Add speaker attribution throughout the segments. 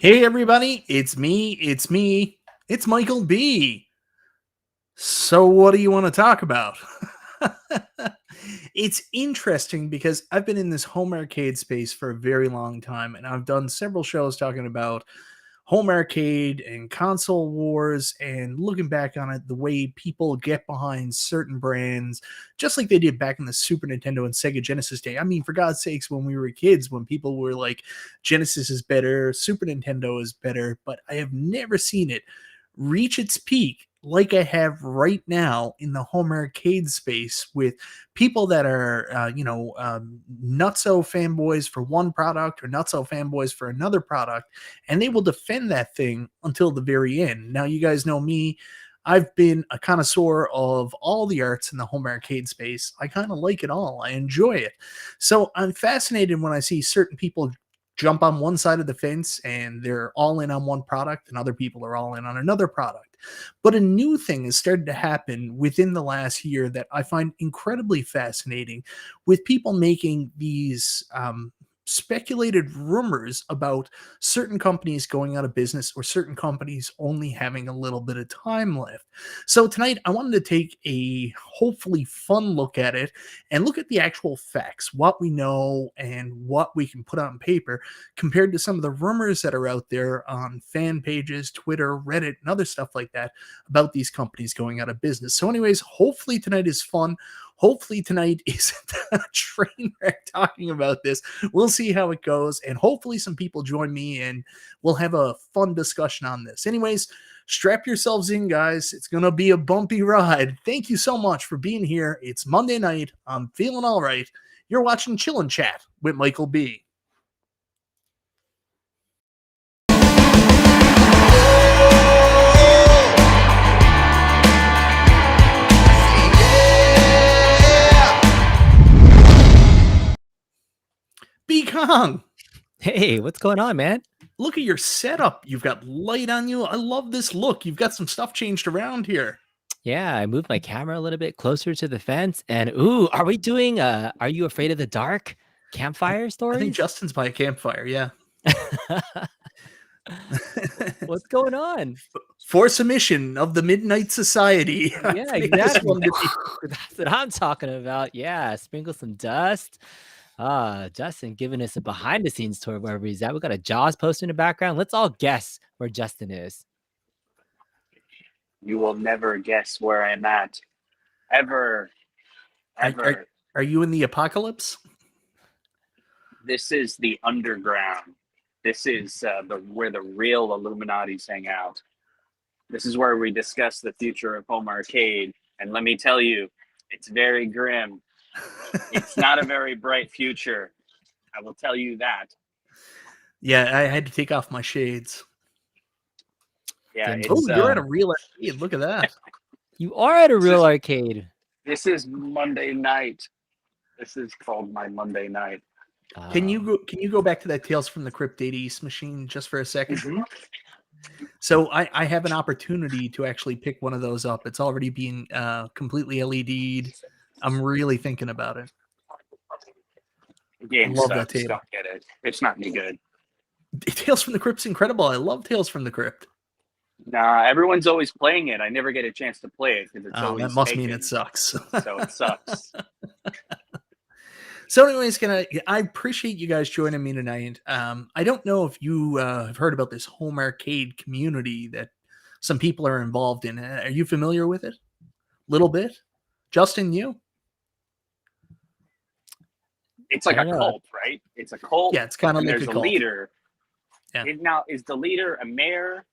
Speaker 1: Hey everybody, it's me, it's Michael B. So what do you want to talk about? It's interesting because I've been in this home arcade space for a very long time and I've done several shows talking about home arcade and console wars and looking back on it the way people get behind certain brands just like they did back in the Super Nintendo and Sega Genesis day. I mean, for God's sakes, when we were kids, when people were like Genesis is better, Super Nintendo is better, but I have never seen it reach its peak like I have right now in the home arcade space with people that are, nutso fanboys for one product or nutso fanboys for another product, and they will defend that thing until the very end. Now, you guys know me. I've been a connoisseur of all the arts in the home arcade space. I kind of like it all. I enjoy it. So I'm fascinated when I see certain people jump on one side of the fence and they're all in on one product and other people are all in on another product. But a new thing has started to happen within the last year that I find incredibly fascinating, with people making these speculated rumors about certain companies going out of business or certain companies only having a little bit of time left. So tonight I wanted to take a hopefully fun look at it and look at the actual facts, what we know and what we can put on paper compared to some of the rumors that are out there on fan pages, Twitter, Reddit, and other stuff like that about these companies going out of business. So anyways, hopefully tonight is fun. Hopefully tonight isn't a train wreck talking about this. We'll see how it goes, and hopefully some people join me and we'll have a fun discussion on this. Anyways, strap yourselves in, guys. It's going to be a bumpy ride. Thank you so much for being here. It's Monday night. I'm feeling all right. You're watching Chill and Chat with Michael B. B-Kong!
Speaker 2: Hey, what's going on, man?
Speaker 1: Look at your setup. You've got light on you. I love this look. You've got some stuff changed around here.
Speaker 2: Yeah, I moved my camera a little bit closer to the fence. And ooh, are we doing Are You Afraid of the Dark campfire stories?
Speaker 1: I think Justin's by a campfire, yeah.
Speaker 2: What's going on?
Speaker 1: For submission of the Midnight Society.
Speaker 2: Yeah, exactly. That's what I'm talking about. Yeah, sprinkle some dust. Justin giving us a behind the scenes tour of wherever he's at. We got a Jaws poster in the background. Let's all guess where Justin is.
Speaker 3: You will never guess where I'm at. Ever.
Speaker 1: Are you in the apocalypse?
Speaker 3: This is the underground. This is where the real Illuminati's hang out. This is where we discuss the future of home arcade. And let me tell you, it's very grim. It's not a very bright future. I will tell you that.
Speaker 1: Yeah, I had to take off my shades.
Speaker 3: Yeah.
Speaker 1: You're at a real arcade. Look at that.
Speaker 2: You are at a real arcade.
Speaker 3: This is Monday night. This is called my Monday night.
Speaker 1: Can you go back to that Tales from the Crypt Data East machine just for a second? Mm-hmm. So I have an opportunity to actually pick one of those up. It's already being completely LED'd. I'm really thinking about it.
Speaker 3: The game sucks. Don't get it. It's not any good.
Speaker 1: Tales from the Crypt's incredible. I love Tales from the Crypt.
Speaker 3: Nah, everyone's always playing it. I never get a chance to play it because it's always
Speaker 1: that must mean it sucks.
Speaker 3: So it sucks.
Speaker 1: So anyways, I appreciate you guys joining me tonight. I don't know if you have heard about this home arcade community that some people are involved in. Are you familiar with it? Little bit? Justin, you?
Speaker 3: It's like a cult, right? It's a cult.
Speaker 1: Yeah, it's kind of like
Speaker 3: there's a leader. Yeah. Now, is the leader a mayor?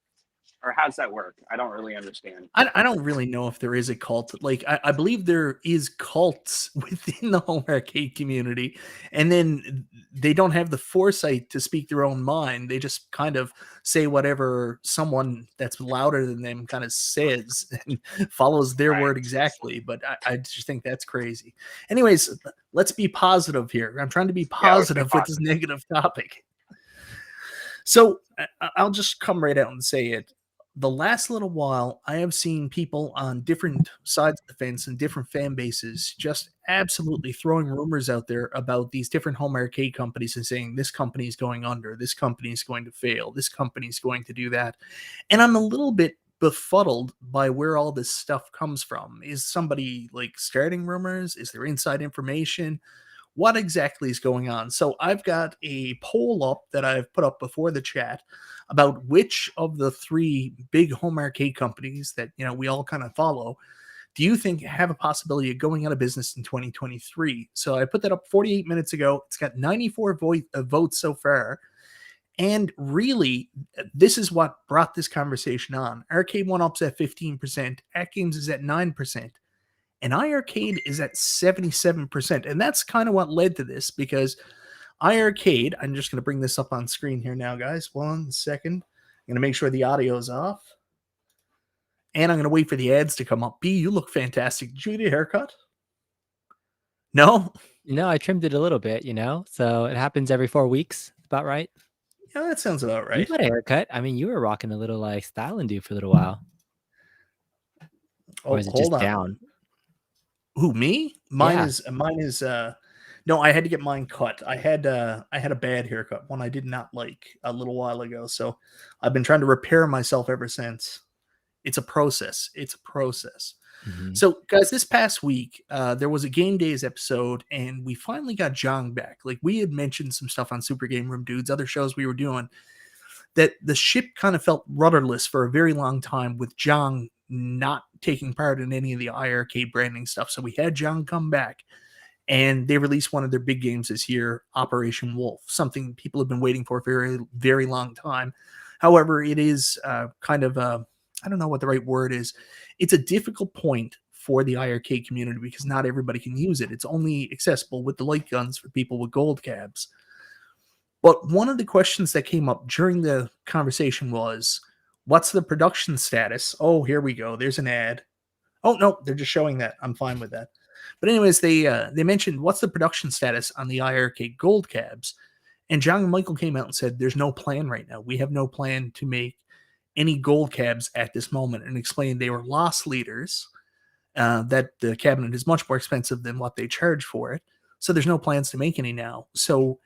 Speaker 3: Or how does that work? I don't really understand.
Speaker 1: I don't really know if there is a cult. Like, I believe there is cults within the home arcade community, and then they don't have the foresight to speak their own mind. They just kind of say whatever someone that's louder than them kind of says and follows their word exactly. But I just think that's crazy. Anyways, let's be positive here. I'm trying to be positive with this negative topic. So I'll just come right out and say it. the last little while, I have seen people on different sides of the fence and different fan bases just absolutely throwing rumors out there about these different home arcade companies and saying this company is going under, this company is going to fail, this company is going to do that. And I'm a little bit befuddled by where all this stuff comes from. Is somebody like starting rumors? Is there inside information? What exactly is going on? So I've got a poll up that I've put up before the chat about which of the three big home arcade companies that we all kind of follow do you think have a possibility of going out of business in 2023? So I put that up 48 minutes ago. It's got 94 votes so far. And really, this is what brought this conversation on. Arcade1Up's at 15%, AtGames is at 9%, and iiRcade is at 77%. And that's kind of what led to this, because iiRcade, I'm just going to bring this up on screen here now, guys. 1 second. I'm going to make sure the audio is off. And I'm going to wait for the ads to come up. B, you look fantastic. Did you get a haircut? No?
Speaker 2: I trimmed it a little bit, so it happens every 4 weeks. About right.
Speaker 1: Yeah, that sounds about right.
Speaker 2: You got a haircut. I mean, you were rocking a little like styling dude for a little while. Or is it just down?
Speaker 1: Who, me? Mine is no, I had to get mine cut. I had a bad haircut, one I did not like a little while ago. So I've been trying to repair myself ever since. It's a process. Mm-hmm. So, guys, this past week, there was a Game Days episode, and we finally got Jong back. Like, we had mentioned some stuff on Super Game Room Dudes, other shows we were doing, that the ship kind of felt rudderless for a very long time with Jong not taking part in any of the iiRcade branding stuff. So we had Jong come back, and they released one of their big games this year, Operation Wolf, something people have been waiting for a very, very long time. However, it is kind of I don't know what the right word is. It's a difficult point for the iiRcade community because not everybody can use it. It's only accessible with the light guns for people with gold cabs. But one of the questions that came up during the conversation was, what's the production status? Oh, here we go. There's an ad. Oh, no, they're just showing that. I'm fine with that. But anyways, they mentioned, what's the production status on the iiRcade gold cabs? And John and Michael came out and said, there's no plan right now. We have no plan to make any gold cabs at this moment, and explained they were loss leaders, that the cabinet is much more expensive than what they charge for it. So there's no plans to make any now. So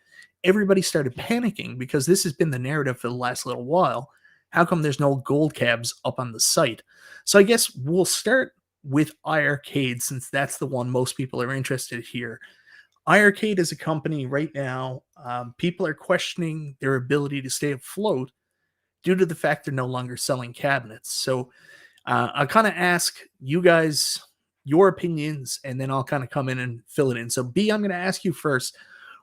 Speaker 1: everybody started panicking because this has been the narrative for the last little while. How come there's no gold cabs up on the site? So I guess we'll start with iiRcade, since that's the one most people are interested here. iiRcade is a company right now. People are questioning their ability to stay afloat due to the fact they're no longer selling cabinets. So I'll kind of ask you guys your opinions, and then I'll kind of come in and fill it in. So B, I'm going to ask you first.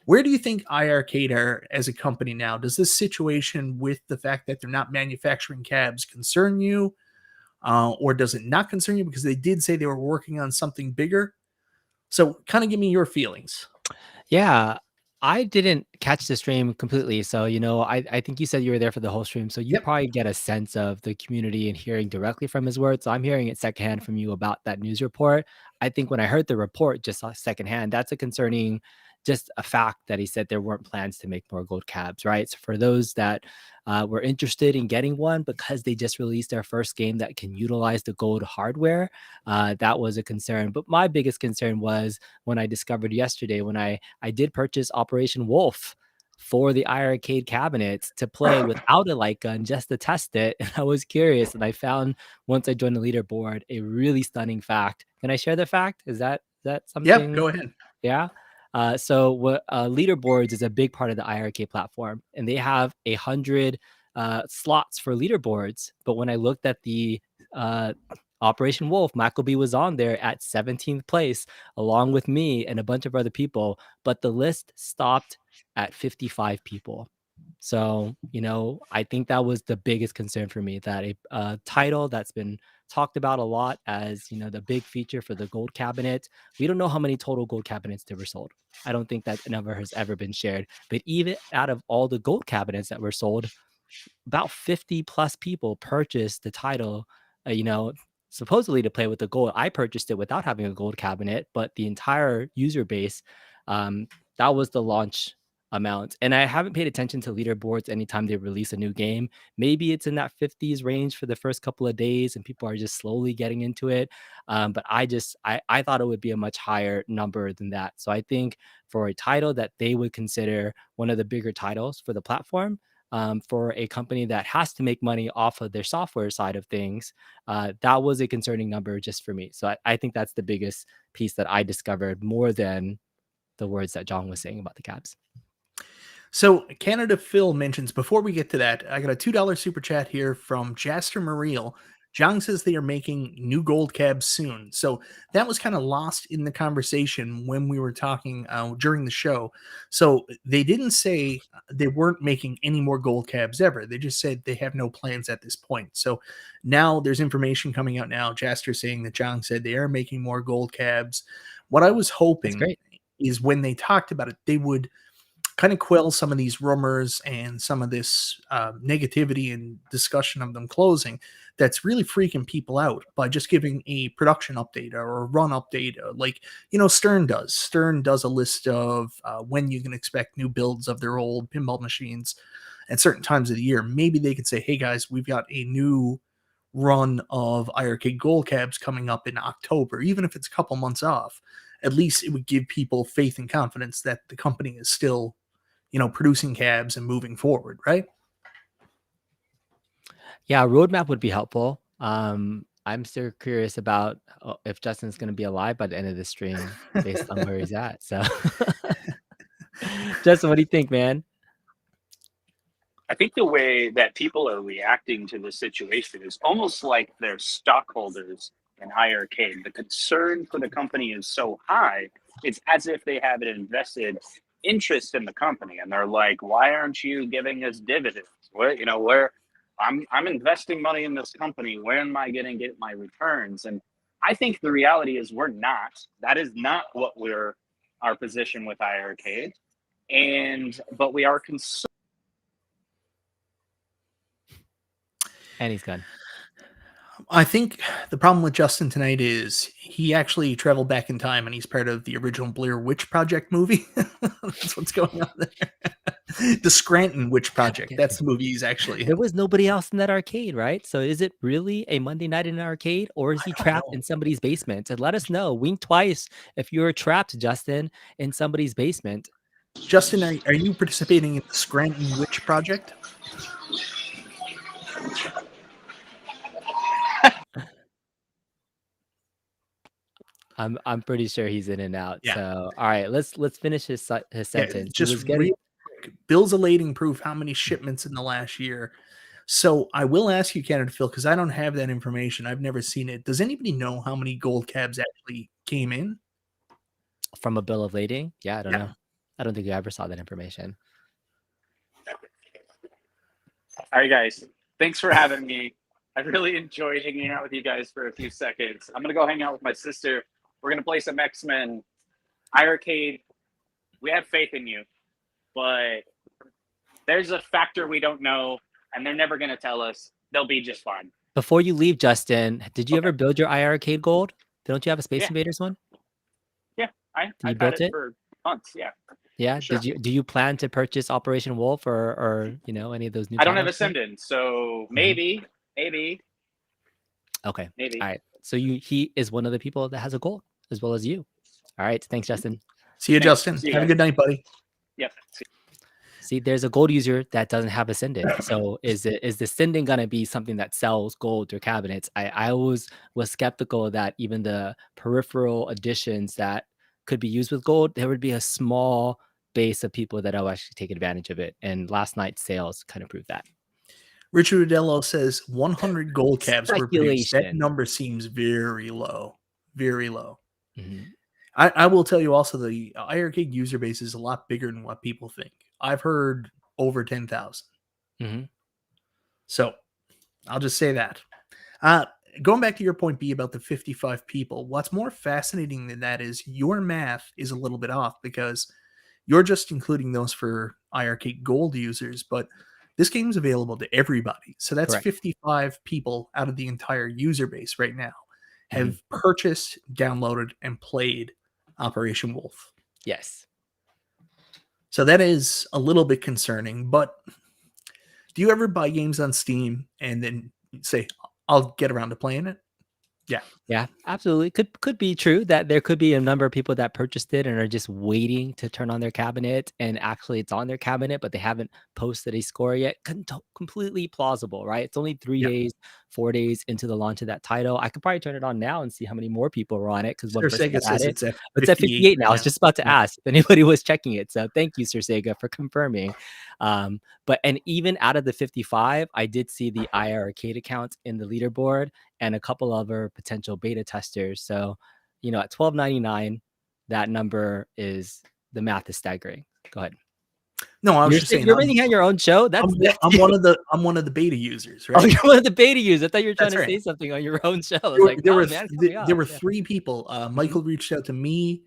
Speaker 1: Where do you think iiRcade are as a company now? Does this situation with the fact that they're not manufacturing cabs concern you? Or does it not concern you? Because they did say they were working on something bigger. So kind of give me your feelings.
Speaker 2: Yeah, I didn't catch the stream completely. So, I think you said you were there for the whole stream. So you probably get a sense of the community and hearing directly from his words. So I'm hearing it secondhand from you about that news report. I think when I heard the report just secondhand, that's a concerning, just a fact that he said there weren't plans to make more gold cabs, right? So for those that were interested in getting one because they just released their first game that can utilize the gold hardware, that was a concern. But my biggest concern was when I discovered yesterday, when I did purchase Operation Wolf for the iiRcade cabinets to play without a light gun just to test it. And I was curious, and I found, once I joined the leaderboard, a really stunning fact. Can I share the fact? Is that something?
Speaker 1: Yeah, go ahead.
Speaker 2: Yeah. So what leaderboards is a big part of the iiRcade platform, and they have 100 slots for leaderboards. But when I looked at the Operation Wolf, Michael B was on there at 17th place, along with me and a bunch of other people. But the list stopped at 55 people. So, I think that was the biggest concern for me, that a title that's been talked about a lot as, the big feature for the gold cabinet. We don't know how many total gold cabinets there were sold. I don't think that number has ever been shared. But even out of all the gold cabinets that were sold, about 50 plus people purchased the title, supposedly to play with the gold. I purchased it without having a gold cabinet, but the entire user base, that was the launch amount. And I haven't paid attention to leaderboards anytime they release a new game. Maybe it's in that 50s range for the first couple of days and people are just slowly getting into it. But I thought it would be a much higher number than that. So I think for a title that they would consider one of the bigger titles for the platform, for a company that has to make money off of their software side of things, that was a concerning number just for me. So I think that's the biggest piece that I discovered more than the words that John was saying about the cabs.
Speaker 1: So Canada Phil mentions, before we get to that, I got a $2 super chat here from Jaster Mariel. John says they are making new gold cabs soon. So that was kind of lost in the conversation when we were talking during the show. So they didn't say they weren't making any more gold cabs ever. They just said they have no plans at this point. So now there's information coming out now. Jaster saying that John said they are making more gold cabs. What I was hoping is when they talked about it, they would kind of quell some of these rumors and some of this negativity and discussion of them closing that's really freaking people out by just giving a production update or a run update, like, you know, Stern does. Stern does a list of when you can expect new builds of their old pinball machines at certain times of the year. Maybe they could say, hey guys, we've got a new run of iiRcade gold cabs coming up in October, even if it's a couple months off. At least it would give people faith and confidence that the company is still, you know, producing cabs and moving forward, right?
Speaker 2: Yeah, a roadmap would be helpful. I'm still curious about if Justin's going to be alive by the end of the stream based on where he's at. So, Justin, what do you think, man?
Speaker 3: I think the way that people are reacting to the situation is almost like they're stockholders in iiRcade. The concern for the company is so high, it's as if they have an invested interest in the company, and they're like, "Why aren't you giving us dividends? Where I'm investing money in this company. Where am I going to get my returns?" And I think the reality is we're not. That is not what our position with iiRcade, but we are concerned.
Speaker 2: And he's gone.
Speaker 1: I think the problem with Justin tonight is he actually traveled back in time and he's part of the original Blair Witch Project movie. That's what's going on there. The Scranton Witch Project. That's the movie he's actually in.
Speaker 2: There was nobody else in that arcade, right? So is it really a Monday night in an arcade, or is he trapped in somebody's basement? And let us know. Wink twice if you're trapped, Justin, in somebody's basement.
Speaker 1: Justin, are you participating in the Scranton Witch Project?
Speaker 2: I'm pretty sure he's in and out.
Speaker 1: Yeah.
Speaker 2: So all right, let's finish his sentence.
Speaker 1: Yeah, just real quick. Bill's elating proof how many shipments in the last year. So I will ask you, Canada Phil, because I don't have that information. I've never seen it. Does anybody know how many gold cabs actually came in
Speaker 2: from a bill of lading? Yeah, I don't know. I don't think I ever saw that information.
Speaker 3: All right, guys. Thanks for having me. I really enjoyed hanging out with you guys for a few seconds. I'm going to go hang out with my sister. We're going to play some X-Men. iiRcade, we have faith in you. But there's a factor we don't know, and they're never going to tell us. They'll be just fine.
Speaker 2: Before you leave, Justin, did you ever build your iiRcade gold? Don't you have a Space Invaders one?
Speaker 3: Yeah, I've
Speaker 2: had
Speaker 3: it for months. Yeah.
Speaker 2: Yeah.
Speaker 3: Sure.
Speaker 2: Do you plan to purchase Operation Wolf or you know, any of those new?
Speaker 3: I don't have Ascendant, so maybe.
Speaker 2: Okay.
Speaker 3: Maybe.
Speaker 2: All right. So he is one of the people that has a gold as well as you. All right. Thanks, Justin.
Speaker 1: See you, Justin. Have a good night, buddy.
Speaker 3: Yep.
Speaker 2: See, there's a gold user that doesn't have Ascendant. So is the Ascendant gonna be something that sells gold or cabinets? I always was skeptical that even the peripheral additions that could be used with gold, there would be a small base of people that will actually take advantage of it. And last night's sales kind of proved that.
Speaker 1: Richard Udello says 100 gold cabs were produced. That number seems very low. Very low.
Speaker 2: Mm-hmm.
Speaker 1: I will tell you also, the iiRcade user base is a lot bigger than what people think. I've heard over 10,000.
Speaker 2: Mm-hmm.
Speaker 1: So I'll just say that. Going back to your point, B, about the 55 people, what's more fascinating than that is your math is a little bit off because you're just including those for iiRcade Gold users, but this game is available to everybody. So that's correct. 55 people out of the entire user base right now have purchased, downloaded, and played Operation Wolf.
Speaker 2: Yes.
Speaker 1: So that is a little bit concerning. But do you ever buy games on Steam and then say, I'll get around to playing it? Yeah.
Speaker 2: Yeah, absolutely. Could be true that there could be a number of people that purchased it and are just waiting to turn on their cabinet, and actually it's on their cabinet, but they haven't posted a score yet. Completely plausible, right? It's only 3
Speaker 1: Yeah.
Speaker 2: days, 4 days into the launch of that title. I could probably turn it on now and see how many more people are on it, because one
Speaker 1: Sir
Speaker 2: person
Speaker 1: Sega
Speaker 2: got
Speaker 1: says
Speaker 2: it.
Speaker 1: it's at
Speaker 2: It's at 58 now. I was
Speaker 1: now.
Speaker 2: just about to
Speaker 1: Yeah.
Speaker 2: ask if anybody was checking it. So thank you, Sir Sega, for confirming. But even out of the 55, I did see the iiRcade account in the leaderboard and a couple other potential beta testers. So, at $12.99, that number is, the math is staggering. Go ahead.
Speaker 1: No, I was just saying
Speaker 2: You're running on your own show.
Speaker 1: I'm one of the beta users,
Speaker 2: Oh,
Speaker 1: right?
Speaker 2: you're one of the beta users. I thought you were trying
Speaker 1: That's
Speaker 2: to
Speaker 1: right.
Speaker 2: say something on your own show. I was like,
Speaker 1: there
Speaker 2: no,
Speaker 1: were
Speaker 2: man,
Speaker 1: there were 3 people. Michael reached out to me,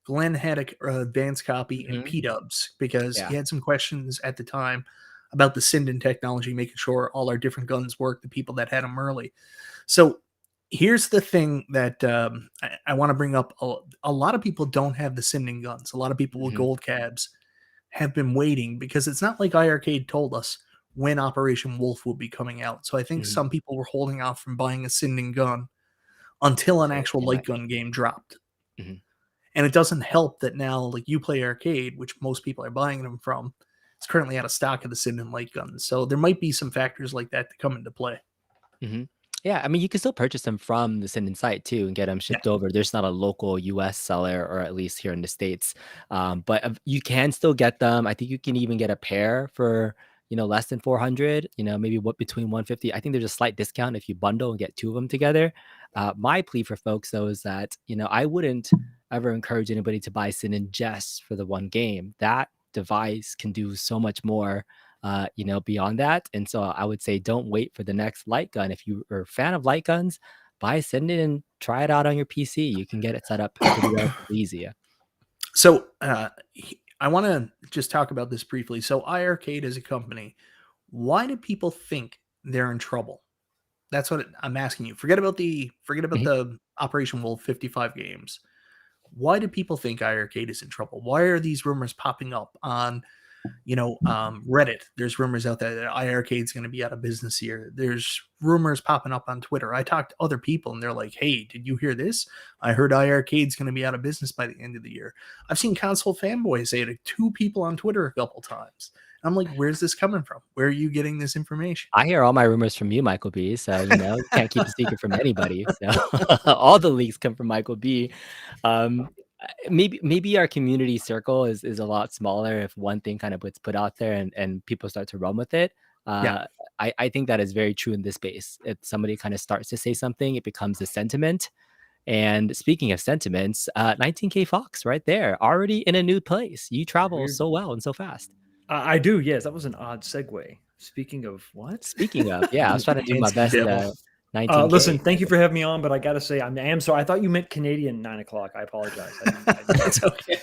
Speaker 1: Glenn had a advanced copy, and P-Dubs, because he had some questions at the time about the Sinden technology, making sure all our different guns work, the people that had them early. So here's the thing that I want to bring up. A lot of people don't have the Sinden guns. A lot of people with gold cabs have been waiting, because it's not like iiRcade told us when Operation Wolf will be coming out. So I think some people were holding off from buying a Sinden gun until an actual light gun game dropped. And it doesn't help that now, like, you play Arcade, which most people are buying them from, it's currently out of stock of the Sinden light guns. So there might be some factors like that to come into play.
Speaker 2: Yeah, I mean, you can still purchase them from the Sinden site too and get them shipped over. There's not a local US seller, or at least here in the States. But you can still get them. I think you can even get a pair for, less than 400, maybe between 150. I think there's a slight discount if you bundle and get 2 of them together. My plea for folks, though, is that, I wouldn't ever encourage anybody to buy Sinden just for the one game. That device can do so much more beyond that. And so I would say, don't wait for the next light gun. If you are a fan of light guns, buy Sinden and try it out on your PC. You can get it set up pretty relatively easy.
Speaker 1: So I want to just talk about this briefly. So iiRcade as a company, why do people think they're in trouble? That's what I'm asking you. Forget about the Operation Wolf 55 games. Why do people think iiRcade is in trouble? Why are these rumors popping up on Reddit? There's rumors out there that iiRcade is going to be out of business here. There's rumors popping up on Twitter. I talked to other people and they're like, hey, did you hear this? I heard iiRcade is going to be out of business by the end of the year. I've seen console fanboys say it to 2 people on Twitter a couple times. I'm like, where's this coming from? Where are you getting this information?
Speaker 2: I hear all my rumors from you, Michael B. So, you can't keep a secret from anybody. So all the leaks come from Michael B. Maybe our community circle is a lot smaller if one thing kind of gets put out there and people start to run with it. I think that is very true in this space. If somebody kind of starts to say something, it becomes a sentiment. And speaking of sentiments, 19K Fox right there, already in a new place. You travel so well and so fast.
Speaker 4: I do, yes. That was an odd segue. Speaking of what?
Speaker 2: Speaking of, yeah, I was trying to do my best. 19K.
Speaker 4: Listen, thank you for having me on, but I got to say, I am sorry. I thought you meant Canadian 9 o'clock. I apologize.
Speaker 1: That's okay.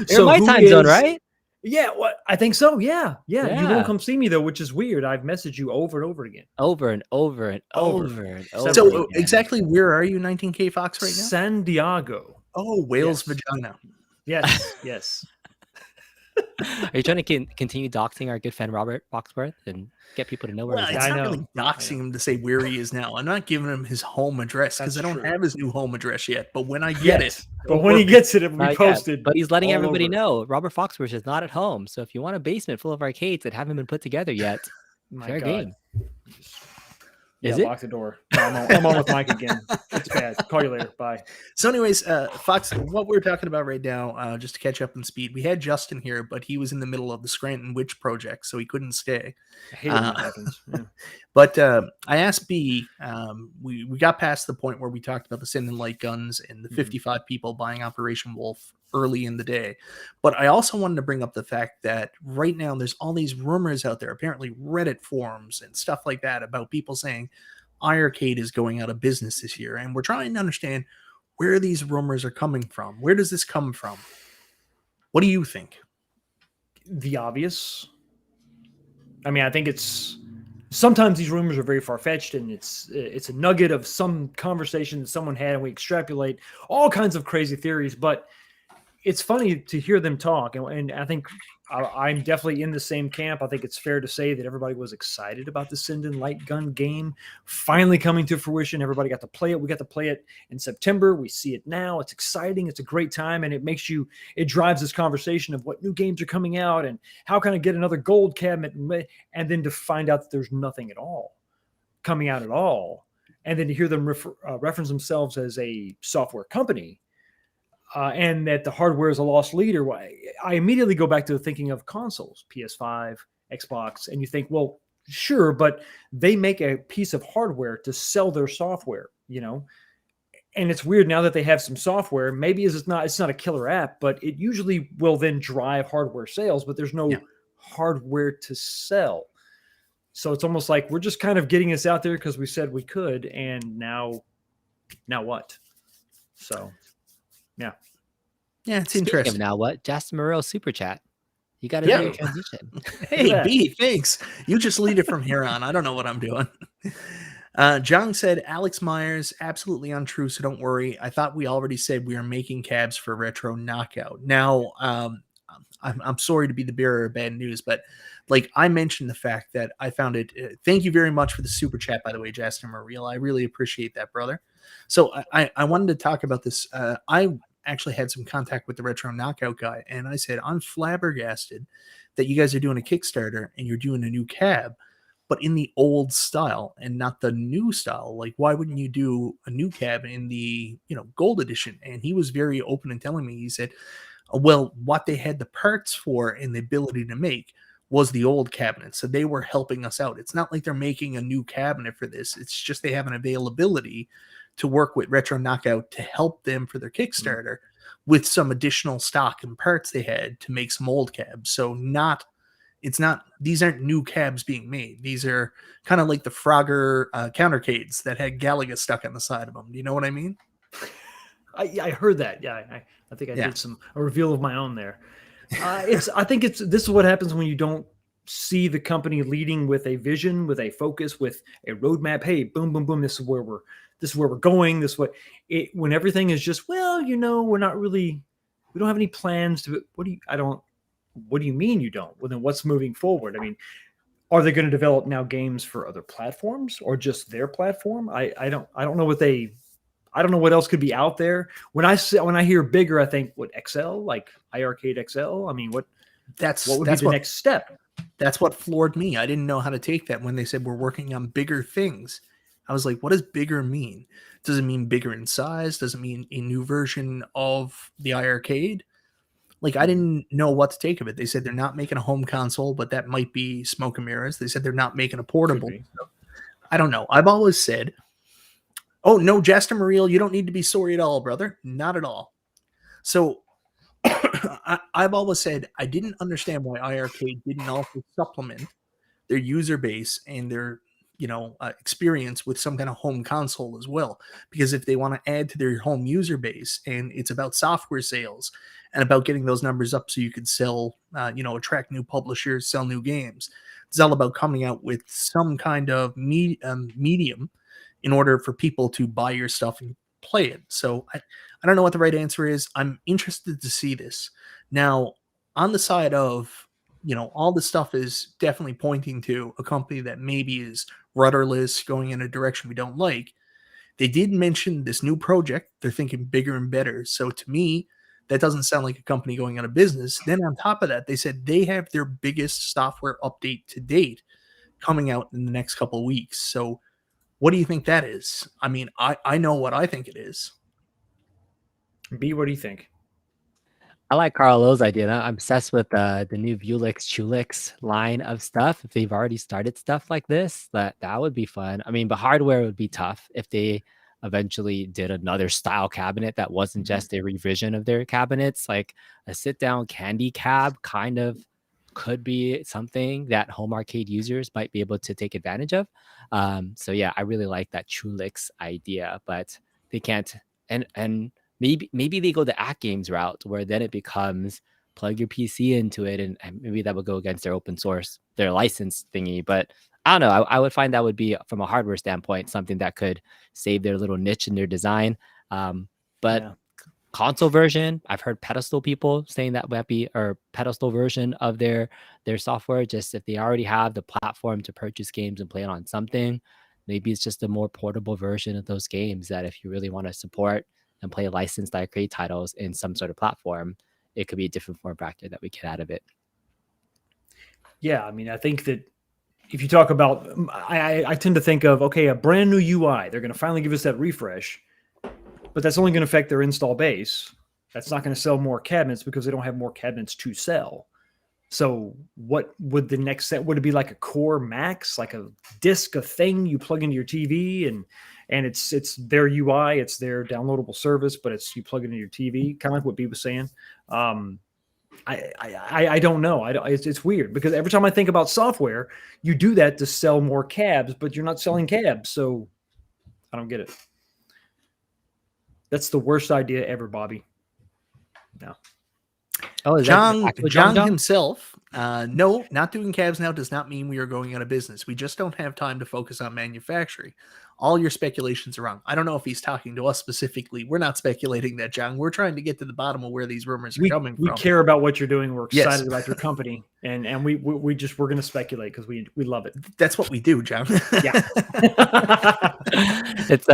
Speaker 2: You're my time zone, right?
Speaker 4: Yeah, what? I think so. Yeah. You won't come see me though, which is weird. I've messaged you over and over again.
Speaker 2: Over and over and over and over.
Speaker 1: So
Speaker 2: again.
Speaker 1: exactly where are you, 19K Fox, right now?
Speaker 4: San Diego.
Speaker 1: Oh, Wales vagina.
Speaker 4: Yes.
Speaker 2: Are you trying to continue doxing our good friend Robert Foxworth and get people to know where he's
Speaker 1: it's
Speaker 2: at?
Speaker 1: not really doxing him to say where he is now. I'm not giving him his home address because I don't have his new home address yet. But when I get it,
Speaker 4: but when he gets it, it will be posted.
Speaker 2: But he's letting everybody know Robert Foxworth is not at home. So if you want a basement full of arcades that haven't been put together yet, fair game. Is it?
Speaker 4: Lock the door. No, I'm on with Mike again. It's bad. Call you later. Bye.
Speaker 1: So anyways, Fox, what we're talking about right now, just to catch up in speed, we had Justin here, but he was in the middle of the Scranton Witch project, so he couldn't stay.
Speaker 4: I hate when that happens. Yeah.
Speaker 1: But I asked B, we got past the point where we talked about the Sinden light guns and the 55 people buying Operation Wolf early in the day. But I also wanted to bring up the fact that right now there's all these rumors out there, apparently Reddit forums and stuff like that, about people saying iiRcade is going out of business this year. And we're trying to understand where these rumors are coming from. Where does this come from? What do you think?
Speaker 4: The obvious. I mean, I think it's sometimes these rumors are very far-fetched and it's a nugget of some conversation that someone had and we extrapolate all kinds of crazy theories. But it's funny to hear them talk, and I think I'm definitely in the same camp. I think it's fair to say that everybody was excited about the Sinden light gun game finally coming to fruition. Everybody got to play it. We got to play it in September. We see it now. It's exciting. It's a great time, and it drives this conversation of what new games are coming out and how can I get another gold cabinet, and then to find out that there's nothing at all coming out at all, and then to hear them reference themselves as a software company. And that the hardware is a lost leader. I immediately go back to thinking of consoles, PS5, Xbox, and you think, well, sure, but they make a piece of hardware to sell their software, And it's weird now that they have some software. Maybe it's not a killer app, but it usually will then drive hardware sales. But there's no hardware to sell, so it's almost like we're just kind of getting this out there because we said we could, and now what? So.
Speaker 1: Yeah, it's
Speaker 2: Speaking
Speaker 1: interesting.
Speaker 2: of now what? Justin Morel super chat. You got to do your transition.
Speaker 1: Hey, B, thanks. You just lead it from here on. I don't know what I'm doing. John said, Alex Myers, absolutely untrue, so don't worry. I thought we already said we are making cabs for Retro Knockout. Now, I'm sorry to be the bearer of bad news, but like I mentioned the fact that I found it. Thank you very much for the super chat, by the way, Justin Morel. I really appreciate that, brother. So I wanted to talk about this. I actually had some contact with the Retro Knockout guy, and I said, I'm flabbergasted that you guys are doing a Kickstarter and you're doing a new cab, but in the old style and not the new style. Like, why wouldn't you do a new cab in the gold edition? And he was very open in telling me, he said, well, what they had the parts for and the ability to make was the old cabinet, so they were helping us out. It's not like they're making a new cabinet for this. It's just they have an availability to work with Retro Knockout to help them for their Kickstarter with some additional stock and parts they had to make some old cabs. So these aren't new cabs being made. These are kind of like the Frogger countercades that had Galaga stuck on the side of them. Do you know what I mean?
Speaker 4: I heard that. Yeah, I think I did a reveal of my own there. This is what happens when you don't see the company leading with a vision, with a focus, with a roadmap. Hey, boom, boom, boom. This is where we're going. When everything is just, we're not really, we don't have any plans to. What do you mean you don't? Well, then what's moving forward? I mean, are they going to develop now games for other platforms or just their platform? I don't know what else could be out there. When I hear bigger, I think what XL, like iiRcade XL. I mean, what would be the next step?
Speaker 1: That's what floored me. I didn't know how to take that when they said we're working on bigger things. I was like, what does bigger mean? Does it mean bigger in size? Does it mean a new version of the iiRcade? Like, I didn't know what to take of it. They said they're not making a home console, but that might be smoke and mirrors. They said they're not making a portable. So, I don't know. I've always said, oh, no, Justin Morel, you don't need to be sorry at all, brother. Not at all. So I've always said I didn't understand why iiRcade didn't also supplement their user base and their experience with some kind of home console as well. Because if they want to add to their home user base and it's about software sales and about getting those numbers up so you could sell, attract new publishers, sell new games, it's all about coming out with some kind of medium in order for people to buy your stuff and play it. So I don't know what the right answer is. I'm interested to see this. Now, on the side of, all this stuff is definitely pointing to a company that maybe is rudderless, going in a direction we don't like. They did mention this new project. They're thinking bigger and better. So to me, that doesn't sound like a company going out of business. Then on top of that, they said they have their biggest software update to date coming out in the next couple of weeks. So what do you think that is? I mean, I know what I think it is.
Speaker 4: B, what do you think?
Speaker 2: I like Carl O's idea. I'm obsessed with the new Vulix Chulix line of stuff. If they've already started stuff like this, that would be fun. I mean, but hardware would be tough if they eventually did another style cabinet that wasn't just a revision of their cabinets. Like a sit-down candy cab kind of could be something that home arcade users might be able to take advantage of. So yeah, I really like that Chulix idea, but they can't. And maybe they go the AtGames route where then it becomes plug your PC into it, and maybe that would go against their open source, their license thingy. But I don't know. I would find that would be, from a hardware standpoint, something that could save their little niche in their design. But console version. I've heard pedestal people saying that might be or pedestal version of their software. Just if they already have the platform to purchase games and play it on something, maybe it's just a more portable version of those games that if you really want to support and play licensed arcade titles in some sort of platform, it could be a different form factor that we get out of it.
Speaker 4: Yeah, I mean, I think that if you talk about, I tend to think of, okay, a brand new UI, they're going to finally give us that refresh, but that's only going to affect their install base. That's not going to sell more cabinets because they don't have more cabinets to sell. So what would the next set, would it be like a Core Max, like a disc, a thing you plug into your TV and it's their UI, it's their downloadable service, but it's, you plug it into your TV, kind of like what B was saying. I don't know. It's weird because every time I think about software, you do that to sell more cabs, but you're not selling cabs. So I don't get it. That's the worst idea ever, Bobby. No.
Speaker 2: Oh, is
Speaker 1: John
Speaker 2: that John
Speaker 1: himself, no, not doing cabs now does not mean we are going out of business. We just don't have time to focus on manufacturing. All your speculations are wrong. I don't know if he's talking to us specifically. We're not speculating that, John. We're trying to get to the bottom of where these rumors are coming from.
Speaker 4: We care about what you're doing. We're excited
Speaker 1: Yes.
Speaker 4: about your company, and we're going to speculate because we love it.
Speaker 1: That's what we do, John.
Speaker 4: Yeah.
Speaker 2: It's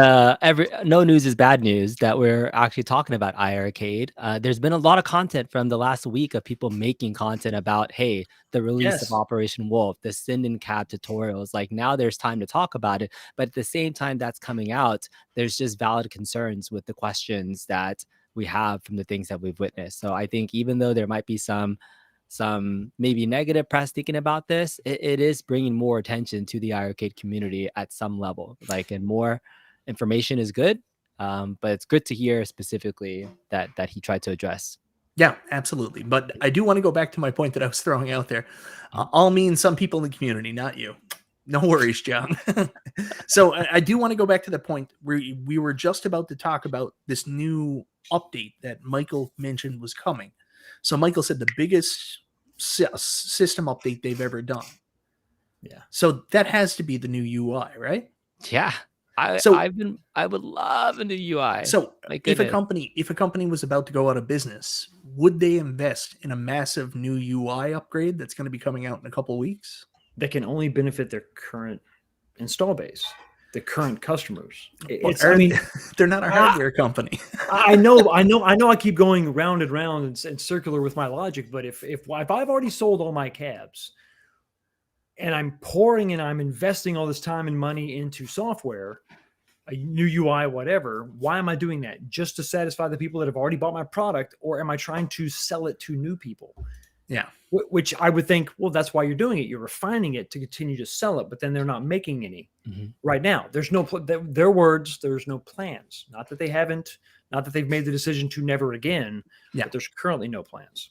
Speaker 2: no news is bad news that we're actually talking about iiRcade. There's been a lot of content from the last week of people making content about, hey, the release
Speaker 4: Yes.
Speaker 2: of Operation Wolf, the Send and Cab tutorials. Like now there's time to talk about it, but at the same time that's coming out, there's just valid concerns with the questions that we have from the things that we've witnessed. So I think even though there might be some maybe negative press thinking about this, it is bringing more attention to the iiRcade community at some level. Like, and more information is good, but it's good to hear specifically that he tried to address.
Speaker 1: Yeah, absolutely. But I do want to go back to my point that I was throwing out there. I'll mean some people in the community, not you. No worries, John. So I do want to go back to the point where we were just about to talk about this new update that Michael mentioned was coming. So Michael said the biggest system update they've ever done.
Speaker 4: Yeah.
Speaker 1: So that has to be the new UI, right?
Speaker 2: Yeah. I would love a new UI.
Speaker 1: So
Speaker 2: My
Speaker 1: if a
Speaker 2: goodness.
Speaker 1: company was about to go out of business, would they invest in a massive new UI upgrade that's going to be coming out in a couple of weeks?
Speaker 4: That can only benefit their current install base, the current customers.
Speaker 1: They're not a hardware company.
Speaker 4: I know. I keep going round and round and circular with my logic. But if I've already sold all my cabs, and I'm pouring and I'm investing all this time and money into software, a new UI, whatever, why am I doing that? Just to satisfy the people that have already bought my product, or am I trying to sell it to new people?
Speaker 1: Yeah.
Speaker 4: Which I would think, well, that's why you're doing it. You're refining it to continue to sell it, but then they're not making any right now. There's no, their words, there's no plans. Not that they haven't, not that they've made the decision to never again, but there's currently no plans.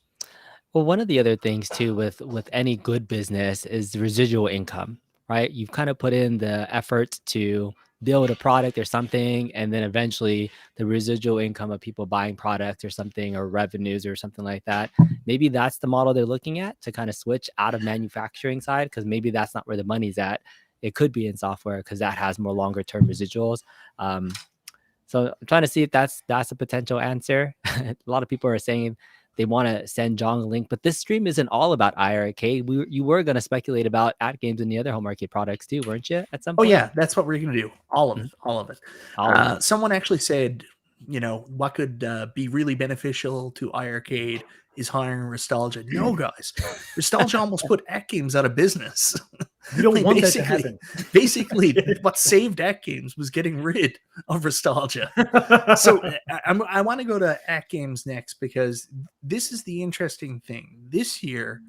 Speaker 2: Well, one of the other things too with any good business is the residual income, right? You've kind of put in the effort to build a product or something, and then eventually the residual income of people buying products or something, or revenues or something like that. Maybe that's the model they're looking at to kind of switch out of manufacturing side, because maybe that's not where the money's at. It could be in software because that has more longer term residuals. So I'm trying to see if that's a potential answer. A lot of people are saying they want to send John a link, but this stream isn't all about iiRcade. You were going to speculate about AtGames and the other home arcade products too, weren't you? At some point?
Speaker 1: Oh yeah, that's what we're going to do. All of it. Someone actually said, what could be really beneficial to iiRcade is hiring Nostalgia. No, guys, Nostalgia almost put AtGames out of business.
Speaker 4: You don't want that to happen.
Speaker 1: Basically, what saved AtGames was getting rid of Nostalgia. So I want to go to AtGames next, because this is the interesting thing. This year,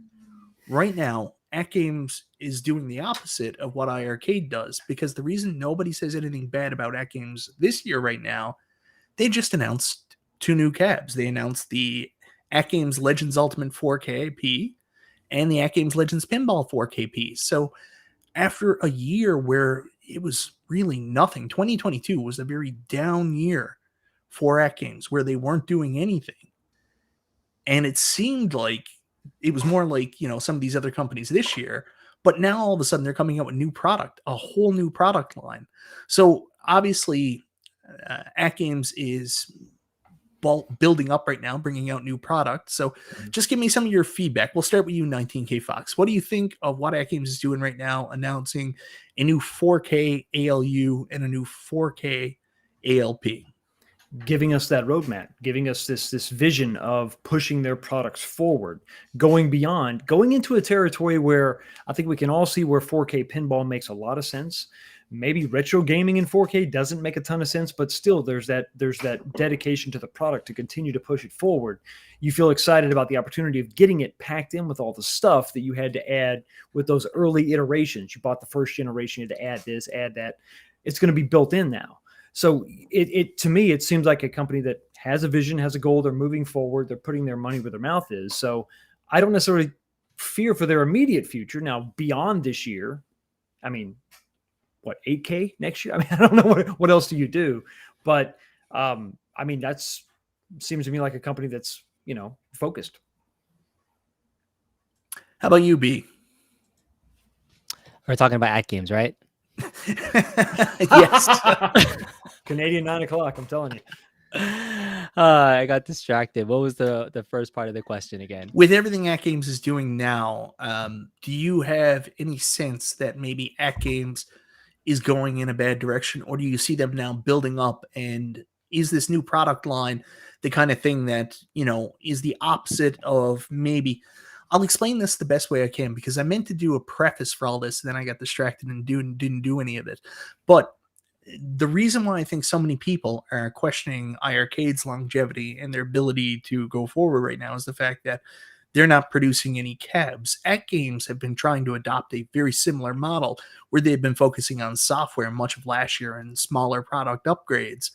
Speaker 1: right now, AtGames is doing the opposite of what iiRcade does, because the reason nobody says anything bad about AtGames this year right now, they just announced 2 new cabs. They announced the AtGames Legends Ultimate 4KP and the AtGames Legends Pinball 4KP. So after a year where it was really nothing, 2022 was a very down year for AtGames, where they weren't doing anything. And it seemed like it was more like, some of these other companies this year, but now all of a sudden they're coming out with new product, a whole new product line. So obviously AtGames is building up right now, bringing out new products. So just give me some of your feedback. We'll start with you, 19K Fox. What do you think of what AtGames is doing right now, announcing a new 4K ALU and a new 4K ALP?
Speaker 4: Giving us that roadmap, giving us this vision of pushing their products forward, going beyond, going into a territory where I think we can all see where 4K pinball makes a lot of sense. Maybe retro gaming in 4K doesn't make a ton of sense, but still there's that dedication to the product to continue to push it forward. You feel excited about the opportunity of getting it packed in with all the stuff that you had to add with those early iterations. You bought the first generation, you had to add this, add that. It's going to be built in now. So it to me, it seems like a company that has a vision, has a goal. They're moving forward. They're putting their money where their mouth is. So I don't necessarily fear for their immediate future. Now, beyond this year, I mean, what, 8K next year? I mean, I don't know what else do you do, but I mean, that's seems to me like a company that's, focused.
Speaker 1: How about you, B?
Speaker 2: We're talking about AtGames, right?
Speaker 1: Yes.
Speaker 4: Canadian 9 o'clock. I'm telling you.
Speaker 2: I got distracted. What was the first part of the question again?
Speaker 1: With everything AtGames is doing now, do you have any sense that maybe AtGames is going in a bad direction, or do you see them now building up? And is this new product line the kind of thing that, is the opposite of maybe? I'll explain this the best way I can, because I meant to do a preface for all this, and then I got distracted and didn't do any of it. But the reason why I think so many people are questioning iiRcade's longevity and their ability to go forward right now is the fact that they're not producing any cabs. AtGames have been trying to adopt a very similar model where they've been focusing on software much of last year and smaller product upgrades.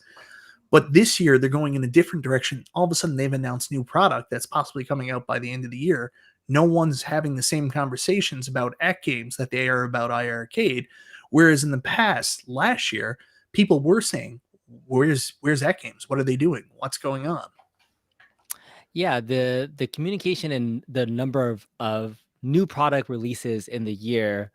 Speaker 1: But this year, they're going in a different direction. All of a sudden, they've announced new product that's possibly coming out by the end of the year. No one's having the same conversations about AtGames that they are about iiRcade. Whereas in the past, last year, people were saying, where's AtGames? What are they doing? What's going on?
Speaker 2: Yeah, the communication and the number of new product releases in the year,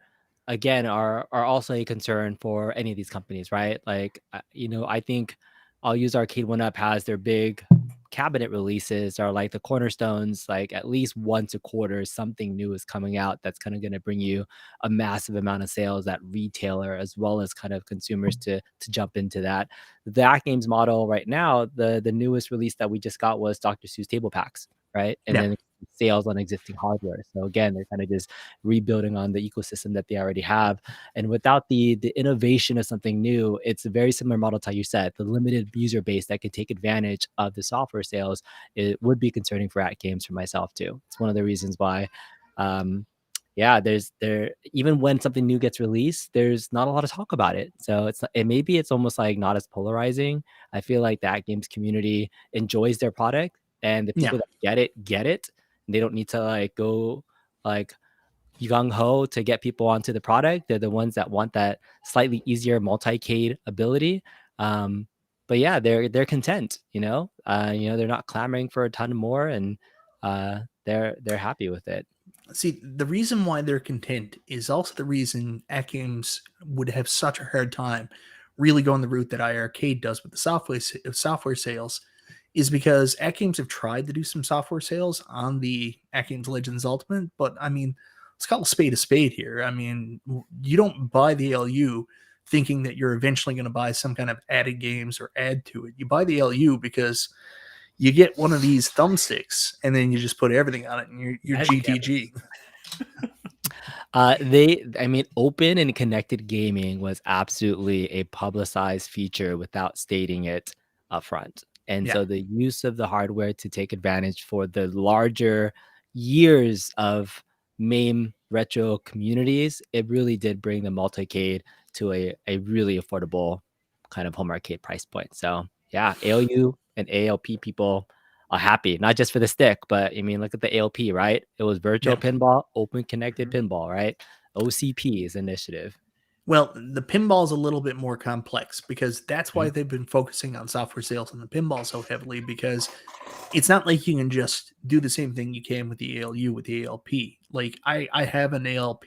Speaker 2: again, are also a concern for any of these companies, right? Like, I think I'll use Arcade1Up has their big cabinet releases are like the cornerstones, like at least once a quarter, something new is coming out that's kind of going to bring you a massive amount of sales at retailer, as well as kind of consumers to jump into that. The AtGames model right now, the newest release that we just got was Dr. Seuss table packs, right? And then sales on existing hardware. So again, they're kind of just rebuilding on the ecosystem that they already have. And without the innovation of something new, it's a very similar model to how you said, the limited user base that could take advantage of the software sales. It would be concerning for AtGames for myself too. It's one of the reasons why even when something new gets released, there's not a lot of talk about it. So maybe it's almost like not as polarizing. I feel like the AtGames community enjoys their product, and the people that get it. They don't need to like go like gung ho to get people onto the product. They're the ones that want that slightly easier multi-cade ability. But yeah, they're content. They're not clamoring for a ton more, and they're happy with it.
Speaker 1: See, the reason why they're content is also the reason AtGames would have such a hard time really going the route that iiRcade does with the software sales, is because AtGames have tried to do some software sales on the AtGames Legends Ultimate, but I mean, let's call a spade here. I mean, you don't buy the LU thinking that you're eventually going to buy some kind of added games or add to it. You buy the LU because you get one of these thumbsticks and then you just put everything on it and you're GTG.
Speaker 2: Open and connected gaming was absolutely a publicized feature without stating it upfront. And so the use of the hardware to take advantage for the larger years of MAME retro communities, it really did bring the multi-cade to a really affordable kind of home arcade price point. So yeah, ALU and ALP people are happy, not just for the stick, but I mean, look at the ALP, right? It was virtual pinball, open connected pinball, right? OCP's initiative.
Speaker 1: Well, the pinball is a little bit more complex because that's why they've been focusing on software sales on the pinball so heavily, because it's not like you can just do the same thing you can with the ALU with the ALP. Like I have an ALP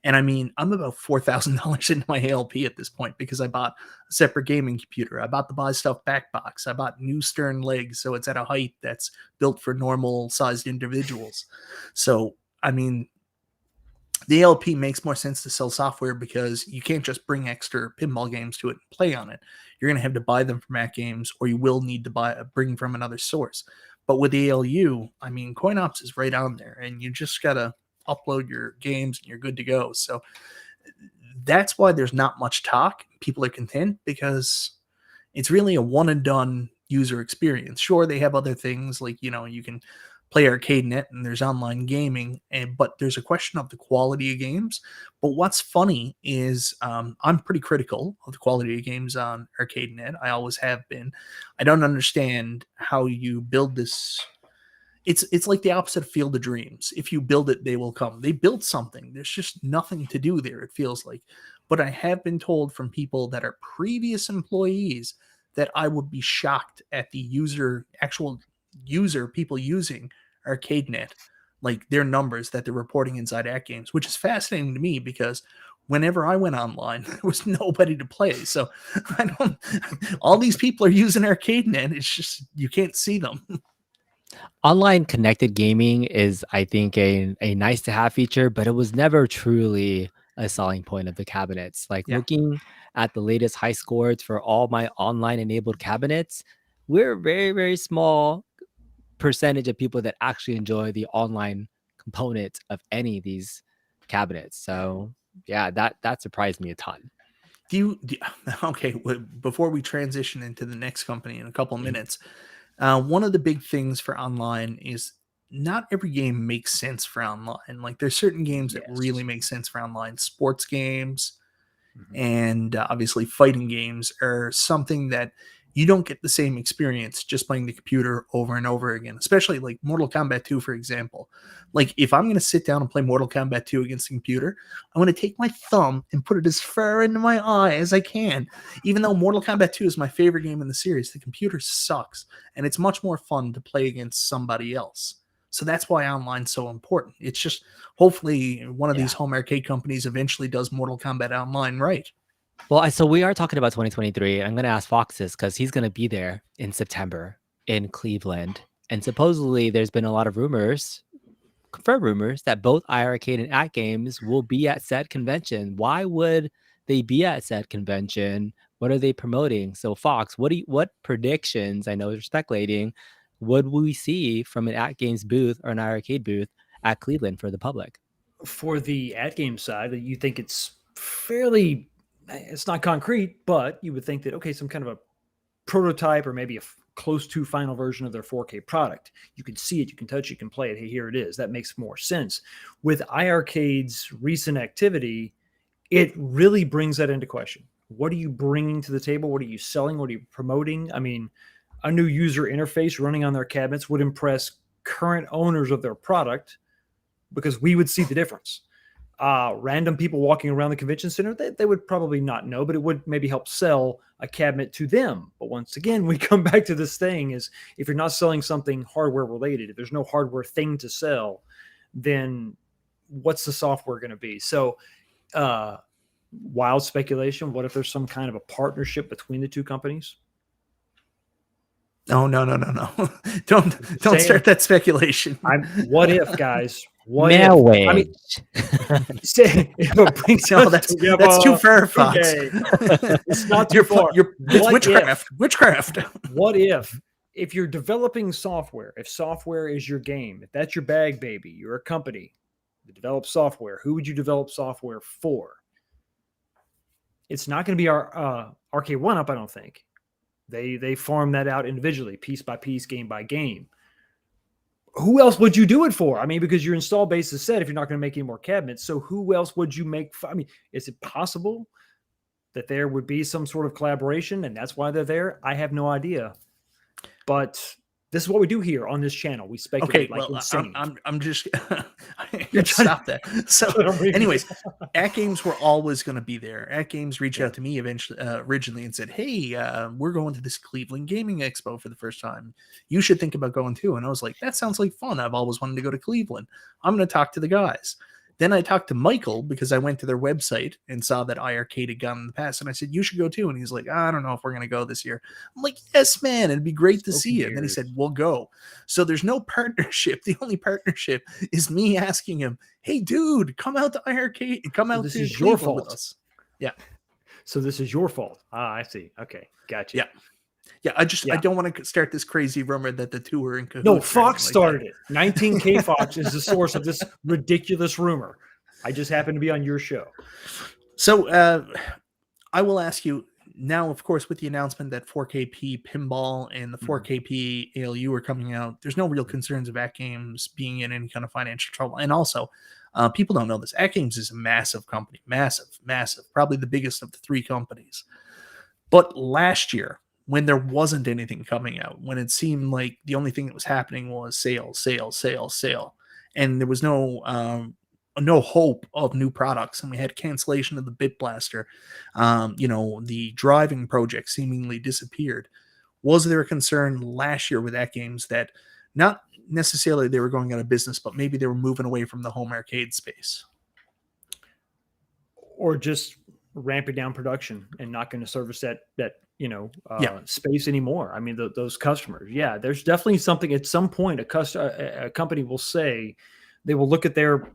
Speaker 1: And I mean, I'm about $4,000 into my ALP at this point because I bought a separate gaming computer. I bought the Buy Stuff back box. I bought new stern legs, so it's at a height that's built for normal sized individuals. So, I mean, the ALP makes more sense to sell software because you can't just bring extra pinball games to it and play on it. You're going to have to buy them from AtGames, or you will need to bring from another source. But with ALU, I mean, CoinOps is right on there, and you just got to upload your games and you're good to go. So that's why there's not much talk. People are content because it's really a one and done user experience. Sure, they have other things like, you can play Arcade1Up and there's online gaming, but there's a question of the quality of games. But what's funny is I'm pretty critical of the quality of games on Arcade1Up. I always have been. I don't understand how you build this. It's like the opposite of Field of Dreams. If you build it, they will come. They built something. There's just nothing to do there, it feels like. But I have been told from people that are previous employees that I would be shocked at the actual user, people using Arcade1Up, like their numbers that they're reporting inside AtGames, which is fascinating to me because whenever I went online, there was nobody to play. So all these people are using Arcade1Up. It's just, you can't see them.
Speaker 2: Online connected gaming is, I think, a nice to have feature, but it was never truly a selling point of the cabinets. Like looking at the latest high scores for all my online enabled cabinets, we're a very, very small percentage of people that actually enjoy the online component of any of these cabinets. So yeah, that surprised me a ton.
Speaker 1: Okay, before we transition into the next company in a couple of minutes, one of the big things for online is not every game makes sense for online. Like there's certain games that really make sense for online. Sports games and obviously fighting games are something that you don't get the same experience just playing the computer over and over again, especially like Mortal Kombat 2, for example. Like if I'm going to sit down and play Mortal Kombat 2 against the computer, I'm going to take my thumb and put it as far into my eye as I can. Even though Mortal Kombat 2 is my favorite game in the series, the computer sucks, and it's much more fun to play against somebody else. So that's why online's so important. It's just, hopefully one of these home arcade companies eventually does Mortal Kombat Online right.
Speaker 2: Well, so we are talking about 2023. I'm going to ask Fox this because he's going to be there in September in Cleveland. And supposedly there's been a lot of rumors, confirmed rumors, that both iiRcade and AtGames will be at said convention. Why would they be at said convention? What are they promoting? So Fox, what predictions, I know you're speculating, would we see from an AtGames booth or an iiRcade booth at Cleveland for the public?
Speaker 4: For the AtGames side, you think it's fairly... It's not concrete, but you would think that, okay, some kind of a prototype or maybe a close to final version of their 4K product. You can see it, you can touch it, you can play it. Hey, here it is. That makes more sense. With iiRcade's recent activity, it really brings that into question. What are you bringing to the table? What are you selling? What are you promoting? I mean, a new user interface running on their cabinets would impress current owners of their product because we would see the difference. Random people walking around the convention center, they would probably not know, but it would maybe help sell a cabinet to them. But once again, we come back to this thing is if you're not selling something hardware related, if there's no hardware thing to sell, then what's the software going to be? So wild speculation. What if there's some kind of a partnership between the two companies?
Speaker 1: Oh, no. Don't start that speculation.
Speaker 4: What if, guys?
Speaker 2: Marriage.
Speaker 4: I mean,
Speaker 1: that's too far, Fox.
Speaker 4: Okay. It's not too far.
Speaker 1: It's witchcraft.
Speaker 4: What if you're developing software, if software is your game, if that's your bag baby, you're a company that develops software, who would you develop software for? It's not going to be our Arcade1Up, I don't think. They farm that out individually, piece by piece, game by game. Who else would you do it for? I mean, because your install base is set if you're not going to make any more cabinets. So who else would you make? I mean, is it possible that there would be some sort of collaboration and that's why they're there? I have no idea. But this is what we do here on this channel. We speculate insane.
Speaker 1: I'm just stop that. So anyways, AtGames were always going to be there. AtGames reached out to me originally and said, hey, we're going to this Cleveland Gaming Expo for the first time. You should think about going too. And I was like, that sounds like fun. I've always wanted to go to Cleveland. I'm going to talk to the guys. Then I talked to Michael because I went to their website and saw that iiRcade had gone in the past. And I said, you should go too. And he's like, I don't know if we're going to go this year. I'm like, yes, man, it'd be great to see you. And then he said, we'll go. So there's no partnership. The only partnership is me asking him, hey, dude, come out to iiRcade. Come out
Speaker 4: this
Speaker 1: to
Speaker 4: is your
Speaker 1: Cleveland with
Speaker 4: fault.
Speaker 1: us. Yeah.
Speaker 4: So this is your fault. I see. Okay. Gotcha.
Speaker 1: Yeah. Yeah, I don't want to start this crazy rumor that the two are in cahoots.
Speaker 4: No, Fox started it. 19K Fox is the source of this ridiculous rumor. I just happened to be on your show.
Speaker 1: So I will ask you now, of course, with the announcement that 4KP Pinball and the 4KP ALU are coming out, there's no real concerns of AtGames being in any kind of financial trouble. And also, people don't know this. AtGames is a massive company. Massive. Probably the biggest of the three companies. But last year, when there wasn't anything coming out, when it seemed like the only thing that was happening was sale, and there was no hope of new products, and we had cancellation of the Bit Blaster, the driving project seemingly disappeared. Was there a concern last year with AtGames that not necessarily they were going out of business, but maybe they were moving away from the home arcade space?
Speaker 4: Or just ramping down production and not going to service that space anymore. I mean, those customers. Yeah, there's definitely something at some point a company will say, they will look at their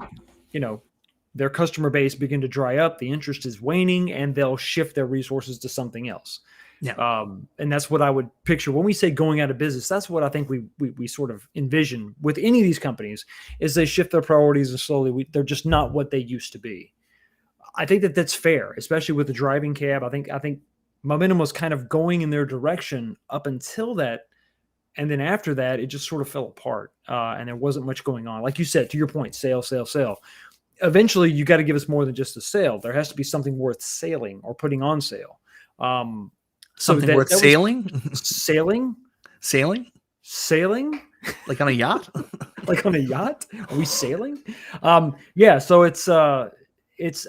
Speaker 4: customer base begin to dry up, the interest is waning, and they'll shift their resources to something else.
Speaker 1: Yeah.
Speaker 4: And that's what I would picture when we say going out of business. That's what I think we sort of envision with any of these companies, is they shift their priorities and slowly they're just not what they used to be. I think that's fair, especially with the driving cab. I think momentum was kind of going in their direction up until that. And then after that, it just sort of fell apart, and there wasn't much going on. Like you said, to your point, sale. Eventually, you got to give us more than just a sale. There has to be something worth sailing or putting on sale.
Speaker 1: Something worth sailing?
Speaker 4: Sailing?
Speaker 1: Like on a yacht?
Speaker 4: Like on a yacht? Are we sailing? Yeah, so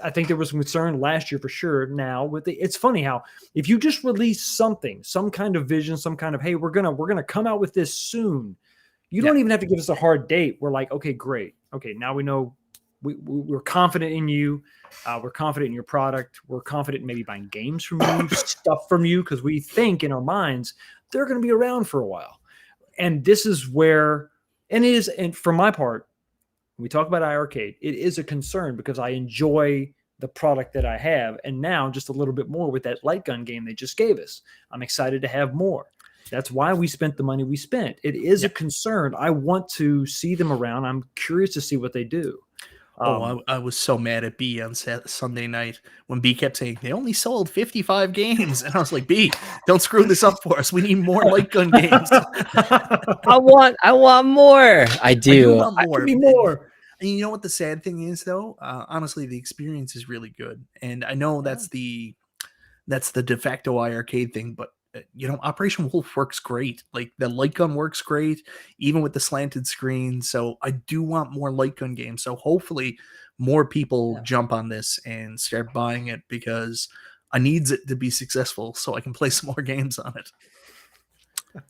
Speaker 4: I think there was some concern last year for sure. Now it's funny how if you just release something, some kind of vision, some kind of, hey, we're gonna come out with this soon. You don't even have to give us a hard date. We're like, okay, great. Okay, now we know we're confident in you. We're confident in your product. We're confident in maybe buying games from you, stuff from you, because we think in our minds they're going to be around for a while. And this is where, and for my part, when we talk about iiRcade, it is a concern because I enjoy the product that I have. And now just a little bit more with that light gun game they just gave us. I'm excited to have more. That's why we spent the money we spent. It is a concern. I want to see them around. I'm curious to see what they do.
Speaker 1: I was so mad at B on Sunday night when B kept saying they only sold 55 games. And I was like, B, don't screw this up for us. We need more light gun games.
Speaker 2: I want more. I do.
Speaker 1: Want more.
Speaker 4: I need more.
Speaker 1: And you know what the sad thing is, though? Honestly, the experience is really good. And I know that's the de facto iiRcade thing, but Operation Wolf works great. Like the light gun works great, even with the slanted screen. So I do want more light gun games. So hopefully more people jump on this and start buying it because I needs it to be successful so I can play some more games on it.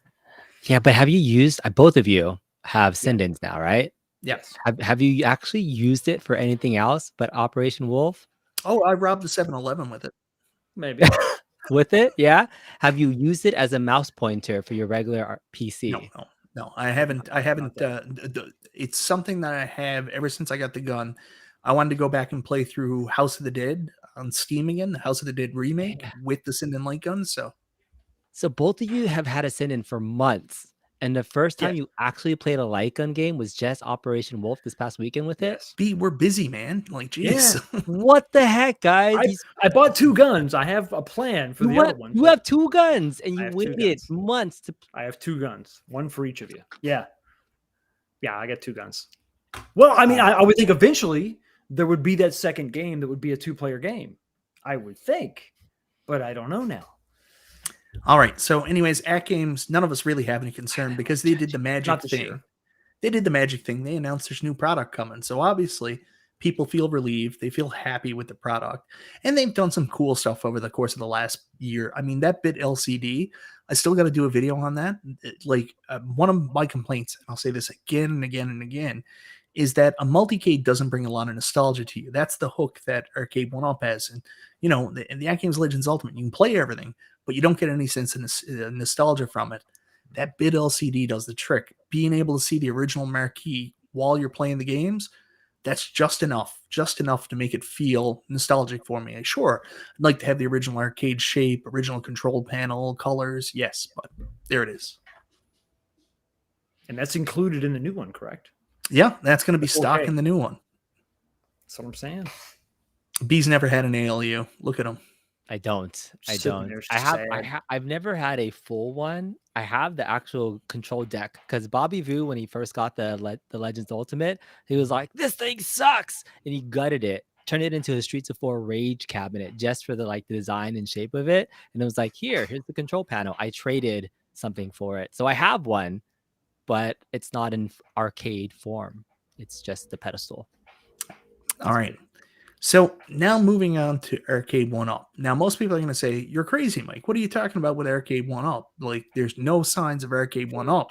Speaker 2: Yeah, but have you used, both of you have send-ins now, right?
Speaker 1: Yes.
Speaker 2: Have you actually used it for anything else but Operation Wolf?
Speaker 1: Oh, I robbed the 7-Eleven with it.
Speaker 4: Maybe.
Speaker 2: With it, yeah. Have you used it as a mouse pointer for your regular PC?
Speaker 1: No. I haven't. It's something that I have ever since I got the gun. I wanted to go back and play through House of the Dead on Steam again, the House of the Dead remake with the send-in light gun. So
Speaker 2: both of you have had a send-in for months. And the first time you actually played a light gun game was just Operation Wolf this past weekend with it?
Speaker 1: B, we're busy, man. Like, geez.
Speaker 4: Yeah.
Speaker 2: What the heck, guys?
Speaker 4: I bought 2 guns. I have a plan for the other one.
Speaker 2: You have 2 guns, and you waited months to...
Speaker 4: I have 2 guns. 1 for each of you. Yeah. Yeah, I got 2 guns. Well, I mean, I would think eventually there would be that second game that would be a 2-player game. I would think. But I don't know now.
Speaker 1: All right. So anyways, AtGames, none of us really have any concern because they did the magic thing.
Speaker 4: Year.
Speaker 1: They did the magic thing. They announced there's new product coming. So obviously people feel relieved. They feel happy with the product. And they've done some cool stuff over the course of the last year. I mean, that bit LCD, I still got to do a video on that. One of my complaints, and I'll say this again and again and again, is that a multicade doesn't bring a lot of nostalgia to you. That's the hook that Arcade1Up has. And, you know, the AtGames Legends Ultimate, you can play everything, but you don't get any sense of nostalgia from it. That bid LCD does the trick. Being able to see the original marquee while you're playing the games, that's just enough to make it feel nostalgic for me. Sure, I'd like to have the original arcade shape, original control panel, colors, yes, but there it is.
Speaker 4: And that's included in the new one, correct?
Speaker 1: Yeah, that's going to be stock
Speaker 4: 4K.
Speaker 1: in the new one.
Speaker 4: That's what I'm saying.
Speaker 1: B's never had an ALU. Look at him.
Speaker 2: I don't.
Speaker 4: Sitting there
Speaker 2: I've never had a full one. I have the actual control deck because Bobby Vu, when he first got the Legends Ultimate, he was like, "This thing sucks," and he gutted it, turned it into a Streets of 4 Rage cabinet just for the design and shape of it, and it was like, here's the control panel. I traded something for it, so I have one, but it's not in arcade form. It's just the pedestal.
Speaker 1: All right. So now moving on to Arcade1Up. Now, most people are going to say, you're crazy, Mike. What are you talking about with Arcade1Up? Like, there's no signs of Arcade1Up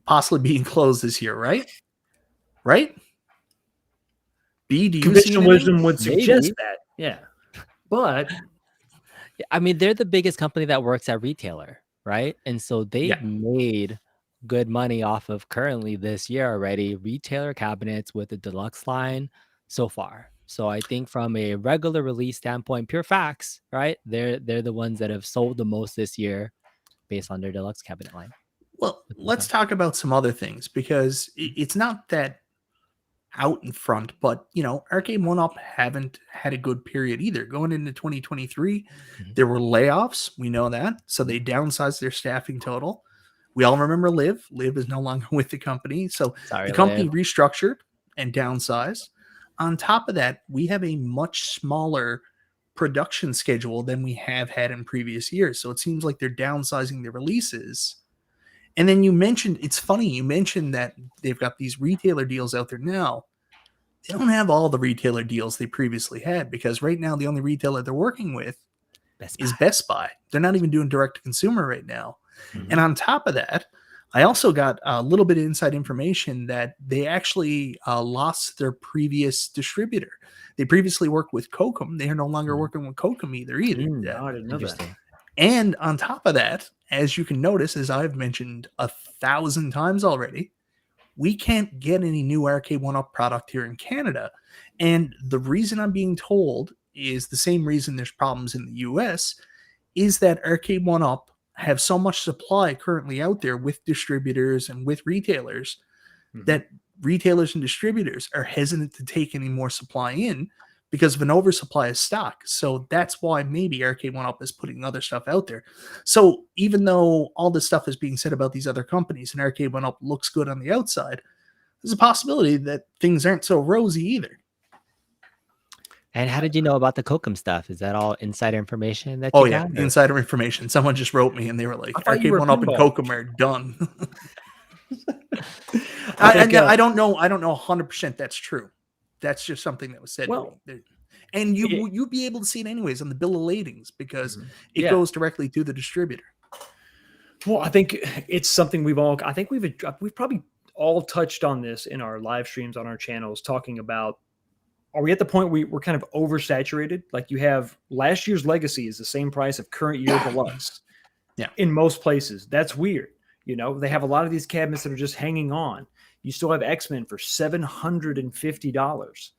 Speaker 1: possibly being closed this year, right? Right? B, do you see
Speaker 4: Conventional wisdom would
Speaker 2: Maybe.
Speaker 4: suggest that. Yeah. But
Speaker 2: I mean, they're the biggest company that works at retailer, right? And so they've made good money off of currently this year already retailer cabinets with the deluxe line so far. So I think from a regular release standpoint, pure facts, right? They're the ones that have sold the most this year based on their deluxe cabinet line.
Speaker 1: Well, let's talk about some other things because it's not that out in front, but you know, Arcade1Up haven't had a good period either. Going into 2023, there were layoffs. We know that. So they downsized their staffing total. We all remember Liv. Liv is no longer with the company. So the company restructured and downsized. On top of that, we have a much smaller production schedule than we have had in previous years. So it seems like they're downsizing their releases. And then you mentioned, it's funny, you mentioned that they've got these retailer deals out there now. They don't have all the retailer deals they previously had because right now the only retailer they're working with is Best Buy. They're not even doing direct to consumer right now. And on top of that, I also got a little bit of inside information that they actually lost their previous distributor. They previously worked with Kokum. They are no longer working with Kokum either.
Speaker 4: I didn't know that.
Speaker 1: And on top of that, as you can notice, as I've mentioned 1,000 times already, we can't get any new Arcade1Up product here in Canada. And the reason I'm being told is the same reason there's problems in the US, is that Arcade1Up have so much supply currently out there with distributors and with retailers that retailers and distributors are hesitant to take any more supply in because of an oversupply of stock. So that's why maybe Arcade1Up is putting other stuff out there. So even though all this stuff is being said about these other companies and Arcade1Up looks good on the outside, there's a possibility that things aren't so rosy either.
Speaker 2: And how did you know about the Kokum stuff? Is that all insider information that you got?
Speaker 1: Insider information. Someone just wrote me and they were like, Arcade1Up and Kokum are done. I don't know 100% that's true. That's just something that was said to me. And you'd be able to see it anyways on the bill of ladings because it goes directly to the distributor.
Speaker 4: Well, I think it's something we've probably all touched on this in our live streams on our channels, talking about, are we at the point we're kind of oversaturated? Like you have last year's Legacy is the same price of current year Deluxe. In most places. That's weird. You know, they have a lot of these cabinets that are just hanging on. You still have X-Men for $750.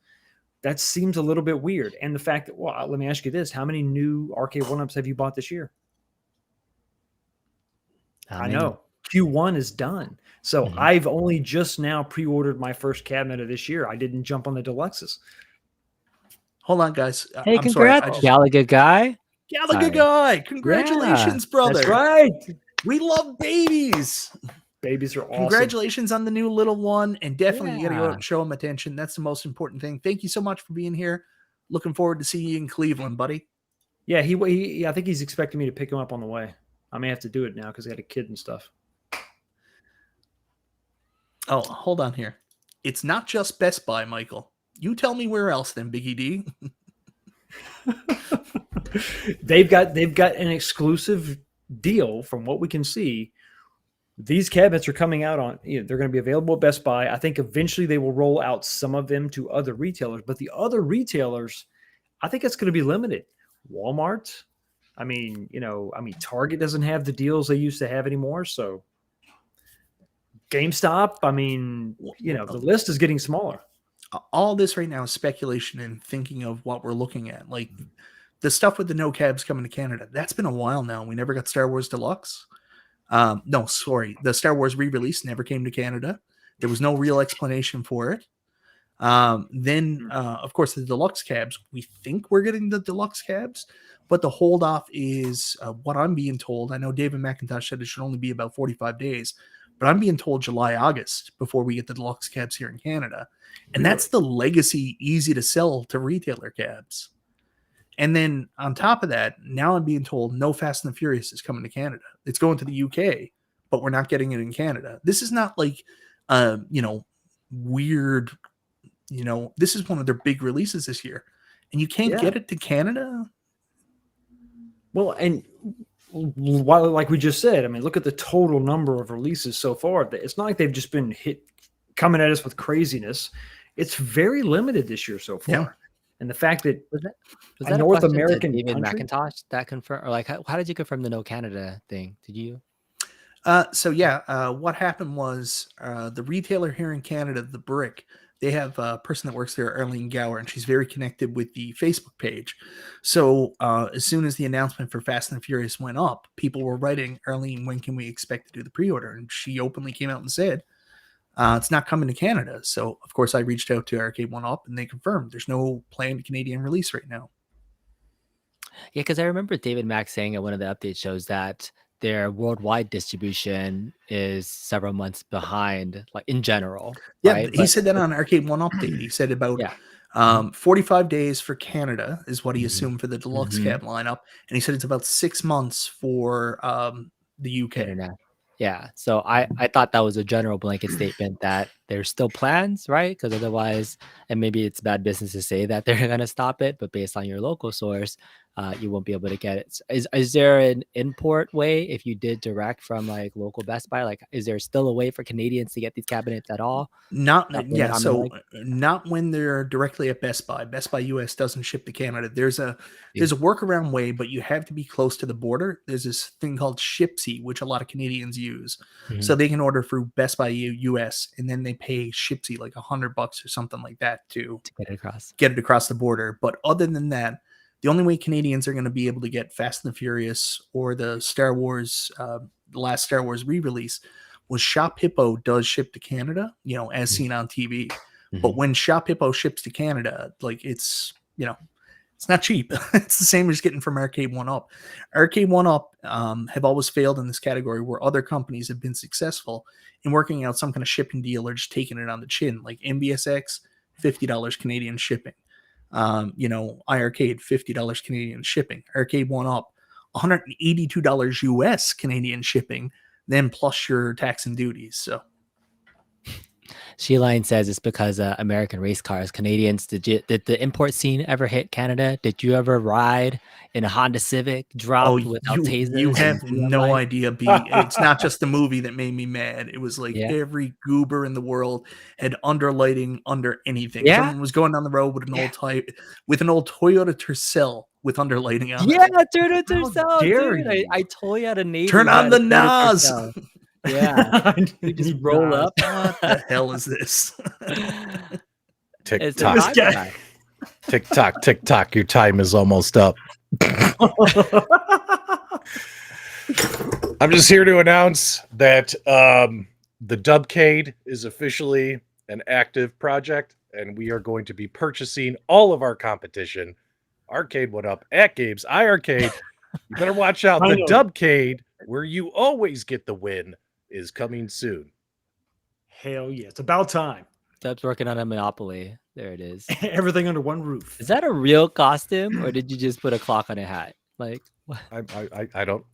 Speaker 4: That seems a little bit weird. And the fact that, well, let me ask you this. How many new Arcade1Ups have you bought this year? I know. Q1 is done. So I've only just now pre-ordered my first cabinet of this year. I didn't jump on the Deluxes.
Speaker 1: Hold on, guys.
Speaker 2: Hey,
Speaker 1: I'm
Speaker 2: congrats,
Speaker 1: sorry.
Speaker 2: Gallagher guy.
Speaker 1: Gallagher guy. Congratulations, brother.
Speaker 4: That's right.
Speaker 1: We love babies.
Speaker 4: Babies are awesome.
Speaker 1: Congratulations on the new little one. And definitely you got to go out and show them attention. That's the most important thing. Thank you so much for being here. Looking forward to seeing you in Cleveland, buddy.
Speaker 4: Yeah, he I think he's expecting me to pick him up on the way. I may have to do it now because I got a kid and stuff.
Speaker 1: Oh, hold on here. It's not just Best Buy, Michael. You tell me where else then, Biggie D.
Speaker 4: They've got an exclusive deal from what we can see these cabinets are coming out on, they're going to be available at Best Buy. I think eventually they will roll out some of them to other retailers, but the other retailers, I think it's going to be limited. Walmart, Target doesn't have the deals they used to have anymore. So GameStop, the list is getting smaller.
Speaker 1: All this right now is speculation and thinking of what we're looking at. Like the stuff with the no cabs coming to Canada, that's been a while now. We never got Star Wars Deluxe. No, sorry. The Star Wars re-release never came to Canada. There was no real explanation for it. Then, of course, the deluxe cabs, we think we're getting the deluxe cabs, but the hold off is what I'm being told. I know David McIntosh said it should only be about 45 days, but I'm being told July, August before we get the deluxe cabs here in Canada. And that's the legacy, easy to sell to retailer cabs. And then on top of that, now I'm being told no Fast and the Furious is coming to Canada. It's going to the UK, but we're not getting it in Canada. This is not like, weird, this is one of their big releases this year. And you can't get it to Canada?
Speaker 4: Well, and while, like we just said, look at the total number of releases so far. It's not like they've just been coming at us with craziness. It's very limited this year so far. Yeah. And the fact that
Speaker 2: was that
Speaker 4: North American
Speaker 2: David McIntosh that confirm, or like how did you confirm the no Canada thing? Did you?
Speaker 1: What happened was the retailer here in Canada, The Brick, they have a person that works there, Arlene Gower, and she's very connected with the Facebook page. So as soon as the announcement for Fast and the Furious went up, people were writing, Arlene, when can we expect to do the pre-order? And she openly came out and said, it's not coming to Canada. So, of course, I reached out to Arcade1Up, and they confirmed there's no planned Canadian release right now.
Speaker 2: Yeah, because I remember David Mack saying at one of the update shows that their worldwide distribution is several months behind, like in general.
Speaker 1: Yeah,
Speaker 2: right?
Speaker 1: He said that on Arcade1 update. He said about 45 days for Canada is what he assumed for the deluxe cab lineup, and he said it's about 6 months for the UK.
Speaker 2: Internet. Yeah, so I thought that was a general blanket statement that there's still plans, right? Because otherwise, and maybe it's bad business to say that they're going to stop it, but based on your local source, you won't be able to get it. Is there an import way if you did direct from like local Best Buy? Like, is there still a way for Canadians to get these cabinets at all? Not
Speaker 1: when they're directly at Best Buy. Best Buy US doesn't ship to Canada. There's a workaround way, but you have to be close to the border. There's this thing called Shipsy, which a lot of Canadians use. So they can order through Best Buy US, and then they pay Shipsy like $100 or something like that to get it across the border. But other than that, the only way Canadians are going to be able to get Fast and the Furious or the Star Wars, the last Star Wars re-release, was Shop Hippo does ship to Canada, as seen on TV. But when Shop Hippo ships to Canada, like it's not cheap. It's the same as getting from Arcade1Up. Arcade1Up have always failed in this category where other companies have been successful in working out some kind of shipping deal or just taking it on the chin. Like MBSX, $50 Canadian shipping. iiRcade, $50 Canadian shipping. Arcade1Up, $182 US Canadian shipping, then plus your tax and duties. So
Speaker 2: Sheline says it's because American race cars. Canadians, did the import scene ever hit Canada? Did you ever ride in a Honda Civic dropped without tasers?
Speaker 1: You have no idea, B. It's not just the movie that made me mad. It was like every goober in the world had underlighting under anything.
Speaker 2: Yeah.
Speaker 1: Someone was going down the road with an old Toyota Tercel with underlighting on it.
Speaker 2: Yeah, Toyota Tercel, dude. I told you how to name
Speaker 1: Turn on the NOS.
Speaker 2: Yeah, you just roll up.
Speaker 1: What the hell is this?
Speaker 5: Tick tock, tick tock, tick tock. Your time is almost up. I'm just here to announce that the Dubcade is officially an active project, and we are going to be purchasing all of our competition. Arcade1Up, AtGames, iiRcade. You better watch out. The Dubcade, where you always get the win, is coming soon.
Speaker 4: Hell yeah. It's about time.
Speaker 2: Dub's working on a Monopoly. There it is.
Speaker 4: Everything under one roof.
Speaker 2: Is that a real costume, or did you just put a clock on a hat? Like, what?
Speaker 5: I don't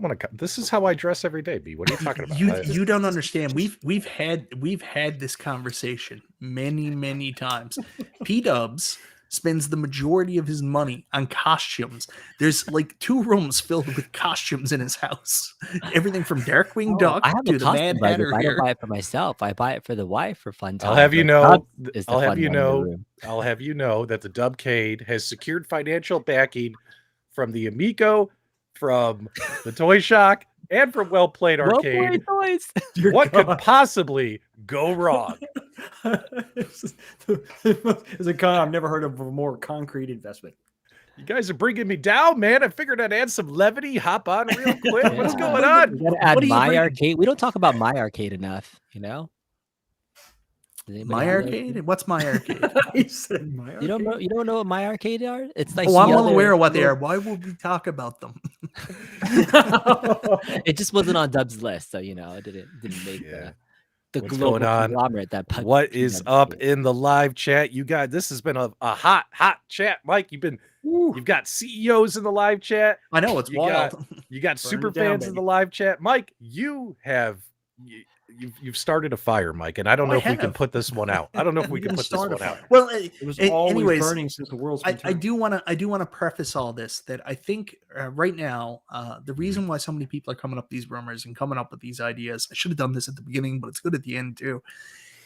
Speaker 5: want to. This is how I dress every day, B. What are you talking about?
Speaker 1: You don't understand. We've had this conversation many times. P-Dubs spends the majority of his money on costumes. There's like 2 rooms filled with costumes in his house. Everything from Darkwing Duck
Speaker 2: I have
Speaker 1: to
Speaker 2: a
Speaker 1: the
Speaker 2: costume
Speaker 1: Mad
Speaker 2: budget,
Speaker 1: Hatter
Speaker 2: but I don't
Speaker 1: here.
Speaker 2: buy it for myself. I buy it for the wife for fun time.
Speaker 5: I'll have you
Speaker 2: but
Speaker 5: know.
Speaker 2: Dubs is the
Speaker 5: I'll have
Speaker 2: fun
Speaker 5: you
Speaker 2: one in the
Speaker 5: know.
Speaker 2: room.
Speaker 5: I'll have you know that the Dubcade has secured financial backing from the Amico, from the Toy Shock, and from Well Played
Speaker 2: Well
Speaker 5: Arcade.
Speaker 2: played, boys.
Speaker 4: Dear
Speaker 5: What could
Speaker 4: God.
Speaker 5: possibly go wrong?
Speaker 4: It's a I've never heard of a more concrete investment.
Speaker 5: You guys are bringing me down, man. I figured I'd add some levity. Hop on real quick. What's
Speaker 2: Yeah.
Speaker 5: going on?
Speaker 2: We gotta add
Speaker 1: What are you
Speaker 2: My
Speaker 1: bringing?
Speaker 2: Arcade. We don't talk about My Arcade enough, you know? Does anybody
Speaker 1: My
Speaker 2: have
Speaker 1: Arcade? What's My Arcade?
Speaker 4: He said, "My
Speaker 2: You don't know
Speaker 4: arcade?"
Speaker 2: you don't know what My Arcade are? It's like
Speaker 1: Oh, I'm
Speaker 2: the
Speaker 1: well
Speaker 2: other-
Speaker 1: aware of what they are. Why would we talk about them?
Speaker 2: It just wasn't on Dub's list, so you know it didn't make
Speaker 5: Yeah.
Speaker 2: the
Speaker 5: What's
Speaker 2: global
Speaker 5: going on?
Speaker 2: conglomerate that
Speaker 5: What is
Speaker 2: PW
Speaker 5: up
Speaker 2: is.
Speaker 5: in the live chat? You guys, this has been a hot chat. Mike, you've got CEOs in the live chat.
Speaker 1: I know it's
Speaker 5: You
Speaker 1: wild.
Speaker 5: You got
Speaker 4: Burn
Speaker 5: super
Speaker 4: it down,
Speaker 5: fans in
Speaker 4: baby.
Speaker 5: the live chat. Mike, you've started a fire, Mike, and I don't
Speaker 1: Oh,
Speaker 5: know
Speaker 1: I
Speaker 5: if we can
Speaker 1: have.
Speaker 5: put this one out. I don't know if we
Speaker 4: You
Speaker 5: can
Speaker 4: didn't
Speaker 5: put this
Speaker 4: start a
Speaker 5: one out.
Speaker 4: fire.
Speaker 1: Well,
Speaker 4: It was always
Speaker 1: anyways,
Speaker 4: burning since the world's been
Speaker 1: I
Speaker 4: turned.
Speaker 1: do want to preface all this that I think right now the reason why so many people are coming up with these rumors and coming up with these ideas, I should have done this at the beginning, but it's good at the end too,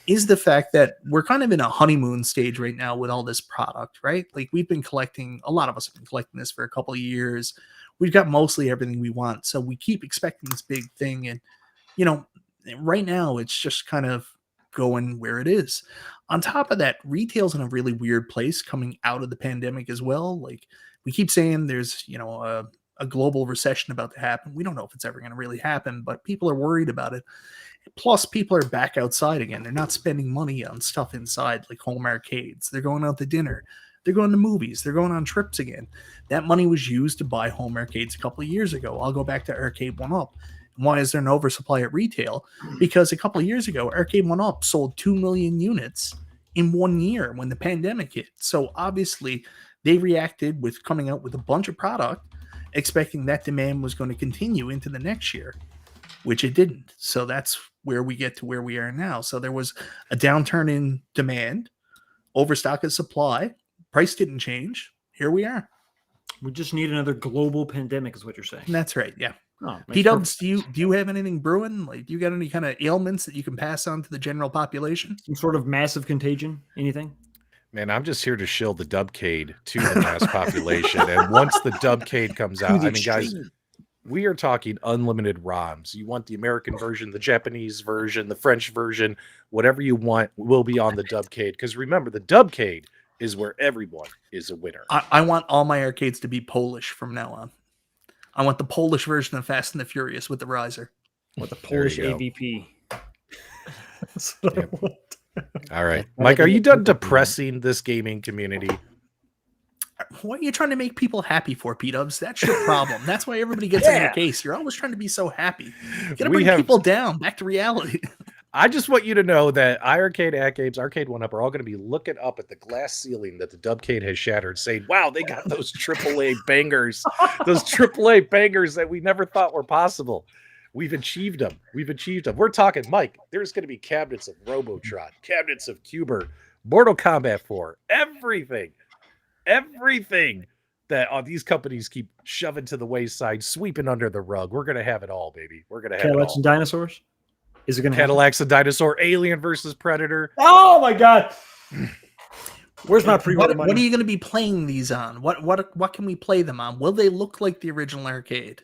Speaker 1: is the fact that we're kind of in a honeymoon stage right now with all this product, right? Like we've been collecting, a lot of us have been collecting this for a couple of years. We've got mostly everything we want, so we keep expecting this big thing, and you know, right now it's just kind of going where it is. On top of that, retail's in a really weird place coming out of the pandemic as well. Like we keep saying there's, you know, a global recession about to happen. We don't know if it's ever going to really happen, but people are worried about it. Plus, people are back outside again. They're not spending money on stuff inside like home arcades. They're going out to dinner. They're going to movies. They're going on trips again. That money was used to buy home arcades a couple of years ago. I'll go back to Arcade1Up. Why is there an oversupply at retail? Because a couple of years ago, Arcade1Up sold 2 million units in 1 year when the pandemic hit. So obviously, they reacted with coming out with a bunch of product, expecting that demand was going to continue into the next year, which it didn't. So that's where we get to where we are now. So there was a downturn in demand, overstock of supply, price didn't change. Here we are.
Speaker 4: We just need another global pandemic, is what you're saying.
Speaker 1: And that's right. Yeah.
Speaker 4: Oh, makes
Speaker 1: P-Dubs,
Speaker 4: perfect
Speaker 1: do you have anything brewing? Like, do you got any kind of ailments that you can pass on to the general population?
Speaker 4: Some sort of massive contagion? Anything?
Speaker 5: Man, I'm just here to shield the Dubcade to the mass population. And once the Dubcade comes out, I mean, guys, we are talking unlimited ROMs. You want the American version, the Japanese version, the French version, whatever you want will be on the Dubcade. Because remember, the Dubcade is where everyone is a winner.
Speaker 1: I want all my arcades to be Polish from now on. I want the Polish version of Fast and the Furious with the riser.
Speaker 4: With the
Speaker 5: There
Speaker 4: Polish
Speaker 5: you go.
Speaker 4: AVP. That's what I
Speaker 5: Yep.
Speaker 4: want.
Speaker 5: All right.
Speaker 2: Better
Speaker 5: Mike,
Speaker 2: than
Speaker 5: are you
Speaker 2: the
Speaker 5: done
Speaker 2: Purple
Speaker 5: depressing this gaming community?
Speaker 1: What are you trying to make people happy for, P-Dubs? That's your problem. That's why everybody gets in your
Speaker 4: Yeah.
Speaker 1: case. You're always trying to be so happy. You gotta
Speaker 5: We
Speaker 1: bring
Speaker 5: have-
Speaker 1: people down, back to reality.
Speaker 5: I just want you to know that iArcade, AtGames, Arcade1Up are all going to be looking up at the glass ceiling that the Dubcade has shattered, saying, wow, they got those AAA bangers, those AAA bangers that we never thought were possible. We've achieved them. We've achieved them. We're talking, Mike, there's going to be cabinets of Robotron, cabinets of Cuber, Mortal Kombat 4, everything that these companies keep shoving to the wayside, sweeping under the rug. We're going to have it all, baby. We're going to have
Speaker 4: Cadillacs
Speaker 5: it
Speaker 4: and
Speaker 5: all.
Speaker 4: dinosaurs? Is it going to happen?
Speaker 5: Cadillacs and Dinosaur, Alien versus Predator.
Speaker 4: Oh my God. Where's my pre-order
Speaker 1: What
Speaker 4: money?
Speaker 1: are you going to be playing these on? What can we play them on? Will they look like the original arcade?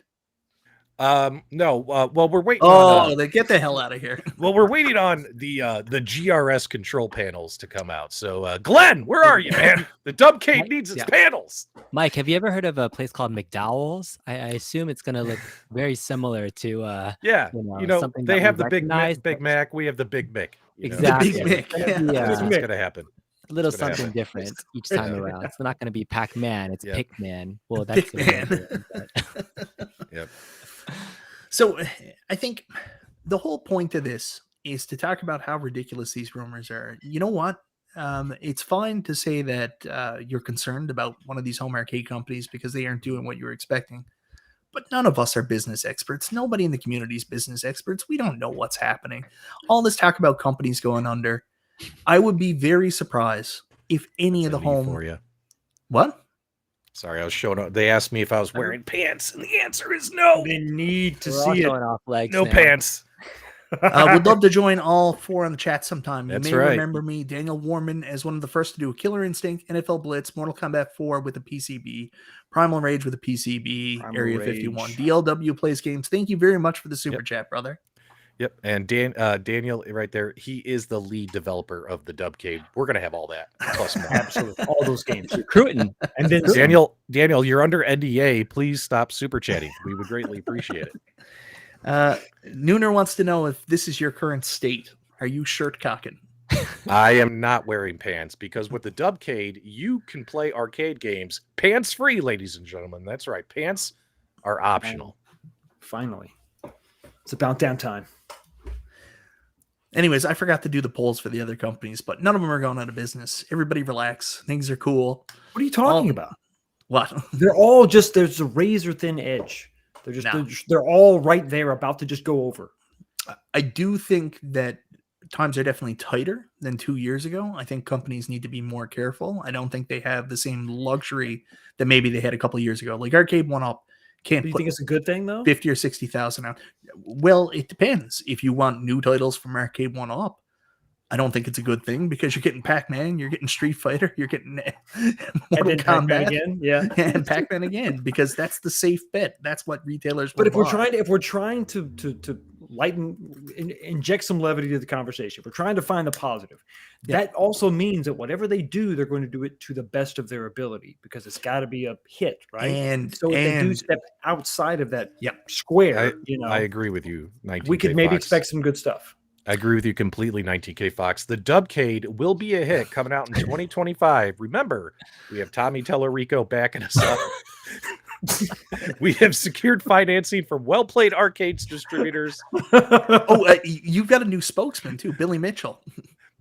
Speaker 5: No. Well, we're waiting.
Speaker 1: Oh,
Speaker 5: On,
Speaker 1: they get the hell out of here.
Speaker 5: well, we're waiting on the GRS control panels to come out. So, Glenn, where are you, man? The Dubcade needs its
Speaker 2: Yeah.
Speaker 5: panels.
Speaker 2: Mike, have you ever heard of a place called McDowell's? I assume it's going to look very similar to
Speaker 5: Yeah,
Speaker 2: you know, something
Speaker 5: they
Speaker 2: that
Speaker 5: have
Speaker 2: we
Speaker 5: the Big
Speaker 2: recognize,
Speaker 5: Big Mac. We have the Big Mick. you know?
Speaker 2: Exactly.
Speaker 1: The Big Mick,
Speaker 2: It's gonna be,
Speaker 5: That's
Speaker 2: uh,
Speaker 5: what's gonna happen.
Speaker 2: a little
Speaker 5: It's gonna
Speaker 2: something
Speaker 5: happen.
Speaker 2: different each time
Speaker 5: Yeah.
Speaker 2: around. It's not going to be Pac-Man. It's
Speaker 5: Yeah.
Speaker 2: Pick-Man. Well, that's the
Speaker 1: Pick-Man.
Speaker 2: one, but-
Speaker 5: Yep.
Speaker 1: So I think the whole point of this is to talk about how ridiculous these rumors are. You know what? It's fine to say that you're concerned about one of these home arcade companies because they aren't doing what you were expecting. But none of us are business experts. Nobody in the community is business experts. We don't know what's happening. All this talk about companies going under. I would be very surprised if any of the
Speaker 5: Send me
Speaker 1: home
Speaker 5: for you.
Speaker 1: What?
Speaker 5: Sorry, I was showing up. They asked me if I was wearing pants, and the answer is no.
Speaker 4: They need to
Speaker 2: We're all
Speaker 4: see it.
Speaker 2: showing off legs.
Speaker 5: No
Speaker 2: now.
Speaker 5: pants.
Speaker 1: Would love to join all four in the chat sometime. You
Speaker 5: That's
Speaker 1: may
Speaker 5: right.
Speaker 1: remember me, Daniel Warman, as one of the first to do Killer Instinct, NFL Blitz, Mortal Kombat 4 with a PCB, Primal Rage with a PCB,
Speaker 4: Primal
Speaker 1: Area
Speaker 4: Rage.
Speaker 1: 51. DLW plays games. Thank you very much for the super chat, brother.
Speaker 5: Yep, and Daniel right there, he is the lead developer of the Dubcade. We're gonna have all that. Plus more.
Speaker 4: Absolutely, all those games.
Speaker 2: Recruiting.
Speaker 4: And then some.
Speaker 5: Daniel, you're under NDA. Please stop super chatting. We would greatly appreciate it.
Speaker 1: Nooner wants to know if this is your current state. Are you shirt cocking?
Speaker 5: I am not wearing pants because with the Dubcade, you can play arcade games pants free, ladies and gentlemen. That's right. Pants are optional.
Speaker 4: Finally, it's about damn time.
Speaker 1: Anyways, I forgot to do the polls for the other companies, but none of them are going out of business. Everybody relax. Things are cool.
Speaker 4: What are you talking about?
Speaker 1: What?
Speaker 4: They're all just there's a razor thin edge. They're just they're all right there, about to just go over.
Speaker 1: I do think that times are definitely tighter than 2 years ago. I think companies need to be more careful. I don't think they have the same luxury that maybe they had a couple of years ago. Like Arcade1Up can't
Speaker 4: Do you
Speaker 1: put
Speaker 4: think it's a good thing though?
Speaker 1: 50 or 60,000 out. Well, it depends. If you want new titles from Arcade1Up, I don't think it's a good thing because you're getting Pac-Man, you're getting Street Fighter, you're getting Mortal
Speaker 4: Pac-Man
Speaker 1: Kombat
Speaker 4: again, yeah,
Speaker 1: and Pac-Man again, because that's the safe bet. That's what retailers.
Speaker 4: But
Speaker 1: will
Speaker 4: if
Speaker 1: buy.
Speaker 4: we're trying to inject some levity to the conversation, we're trying to find the positive. That also means that whatever they do, they're going to do it to the best of their ability because it's got to be a hit, right?
Speaker 1: And
Speaker 4: so if they do step outside of that
Speaker 1: Yep.
Speaker 4: square,
Speaker 5: I agree with you. 19K
Speaker 4: we could maybe
Speaker 5: Fox.
Speaker 4: expect some good stuff.
Speaker 5: I agree with you completely, 19K Fox. The Dubcade will be a hit coming out in 2025. Remember, we have Tommy Tellerico backing us up. We have secured financing from well-played arcades distributors.
Speaker 1: You've got a new spokesman too, Billy Mitchell.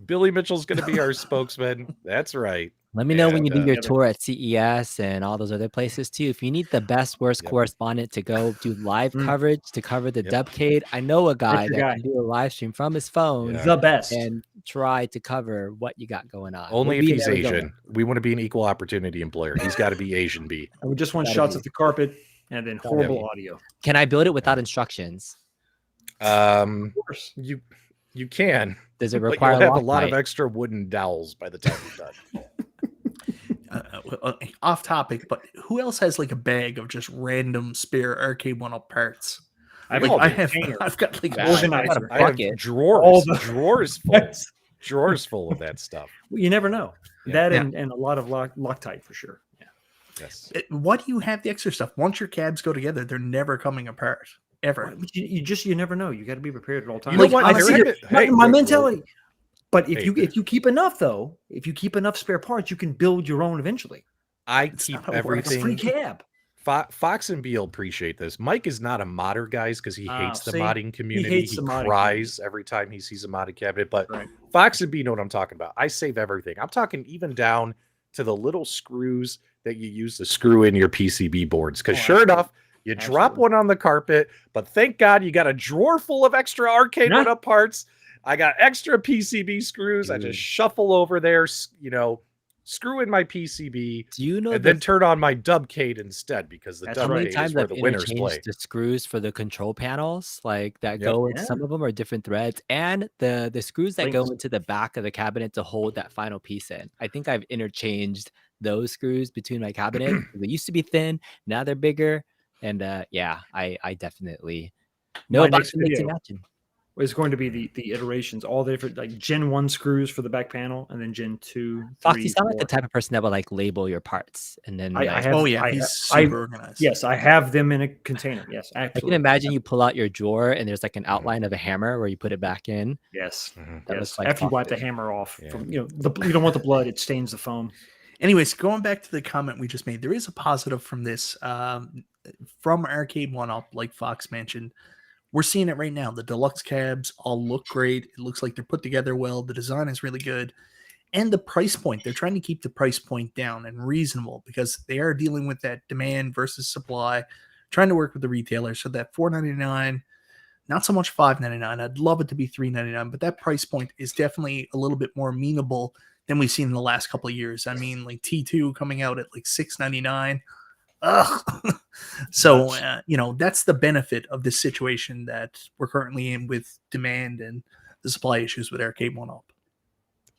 Speaker 5: Billy Mitchell's going to be our spokesman. That's right.
Speaker 2: Let me know when you do your
Speaker 4: yeah,
Speaker 2: tour at CES and all those other places too. If you need the best, worst correspondent to go do live coverage to cover the Dubcade, I know a guy that can do a live stream from his phone
Speaker 4: The best.
Speaker 2: and try to cover what you got going on.
Speaker 5: Only
Speaker 2: We'll
Speaker 5: if
Speaker 2: be
Speaker 5: he's
Speaker 2: there
Speaker 5: Asian.
Speaker 2: going.
Speaker 5: We want to be an equal opportunity employer. He's got to be Asian B.
Speaker 4: And we just want
Speaker 2: Gotta
Speaker 4: shots
Speaker 2: be.
Speaker 4: of the carpet and then horrible audio.
Speaker 2: Can I build it without instructions?
Speaker 4: Of course.
Speaker 5: You can.
Speaker 2: Does it
Speaker 5: But
Speaker 2: require
Speaker 5: you'll have a lot of
Speaker 2: Loctite?
Speaker 5: extra wooden dowels by the time you're done.
Speaker 1: Off topic, but who else has like a bag of just random spare Arcade1Up parts?
Speaker 4: I've
Speaker 1: I've got like
Speaker 4: organizer.
Speaker 5: I have
Speaker 2: Bucket.
Speaker 5: drawers.
Speaker 4: All
Speaker 5: Drawers full of that stuff.
Speaker 4: You never know.
Speaker 5: Yeah.
Speaker 4: That and a lot of Loctite for sure. Yeah.
Speaker 5: Yes.
Speaker 1: Why do you have the extra stuff? Once your cabs go together, they're never coming apart ever.
Speaker 4: But you never know. You got to be prepared at all times.
Speaker 5: You know what?
Speaker 4: I
Speaker 5: There
Speaker 4: see
Speaker 5: have
Speaker 4: it.
Speaker 5: been- hey,
Speaker 4: my
Speaker 5: look,
Speaker 4: mentality. But if
Speaker 5: Hey,
Speaker 4: you keep enough though, if you keep enough spare parts, you can build your own eventually.
Speaker 5: I
Speaker 1: It's
Speaker 5: keep
Speaker 1: not how it works.
Speaker 4: Like a free
Speaker 5: everything.
Speaker 4: cab.
Speaker 5: Fox and B will appreciate this. Mike is not a modder, guys, because he hates the
Speaker 4: see?
Speaker 5: modding community.
Speaker 4: hates
Speaker 5: He
Speaker 4: the modding
Speaker 5: cries every time he sees a modded cabinet. But
Speaker 4: Right.
Speaker 5: Fox and B know what I'm talking about. I save everything. I'm talking even down to the little screws that you use to screw in your PCB boards. Because sure enough, you drop
Speaker 4: Absolutely.
Speaker 5: one on the carpet, but thank God you got a drawer full of extra Arcade1Up parts. I got extra PCB screws. I
Speaker 2: Dude.
Speaker 5: just shuffle over there, screw in my PCB,
Speaker 2: Do you know
Speaker 5: and then turn on my Dubcade instead because the
Speaker 4: That's
Speaker 2: how many
Speaker 5: Dubcade is
Speaker 2: times
Speaker 5: where
Speaker 2: I've
Speaker 5: the winners play.
Speaker 2: interchanged the screws for the control panels, like that
Speaker 5: Yep.
Speaker 2: go into
Speaker 4: Yeah.
Speaker 2: some of them are different threads, and the screws that go
Speaker 4: Links.
Speaker 2: into the back of the cabinet to hold that final piece in. I think I've interchanged those screws between my cabinet. They used to be thin, now they're bigger, and I definitely know
Speaker 4: My
Speaker 2: about
Speaker 4: next
Speaker 2: the mixing
Speaker 4: video
Speaker 2: matching.
Speaker 4: is going to be the iterations, all the different like Gen 1 screws for the back panel, and then Gen 2,
Speaker 2: Fox,
Speaker 4: 3,
Speaker 2: you sound like the
Speaker 4: 4.
Speaker 2: type of person that would like label your parts, and then
Speaker 4: I
Speaker 2: like,
Speaker 4: have-
Speaker 1: Oh yeah,
Speaker 4: I-
Speaker 1: he's
Speaker 4: I-
Speaker 1: super organized.
Speaker 4: Yes, I have them in a container. Yes,
Speaker 2: I
Speaker 4: actually.
Speaker 2: can imagine you pull out your drawer and there's like an outline of a hammer where you put it back in.
Speaker 4: Yes.
Speaker 5: Mhm.
Speaker 2: That
Speaker 4: Yes.
Speaker 2: looks like
Speaker 4: After you wipe the
Speaker 2: chocolate.
Speaker 4: hammer off,
Speaker 5: Yeah.
Speaker 4: from you don't want the blood; it stains the foam.
Speaker 1: Anyways, going back to the comment we just made, there is a positive from this, from Arcade1Up, like Fox mentioned. We're seeing it right now. The deluxe cabs all look great. It looks like they're put together well. The design is really good. And the price point, they're trying to keep the price point down and reasonable because they are dealing with that demand versus supply, trying to work with the retailer so that $499, Not so much $5.99. I'd love it to be $3.99, but that price point is definitely a little bit more amenable than we've seen in the last couple of years. I mean, like T2 coming out at like $6.99. Ugh. So, that's the benefit of this situation that we're currently in with demand and the supply issues with Arcade1Up.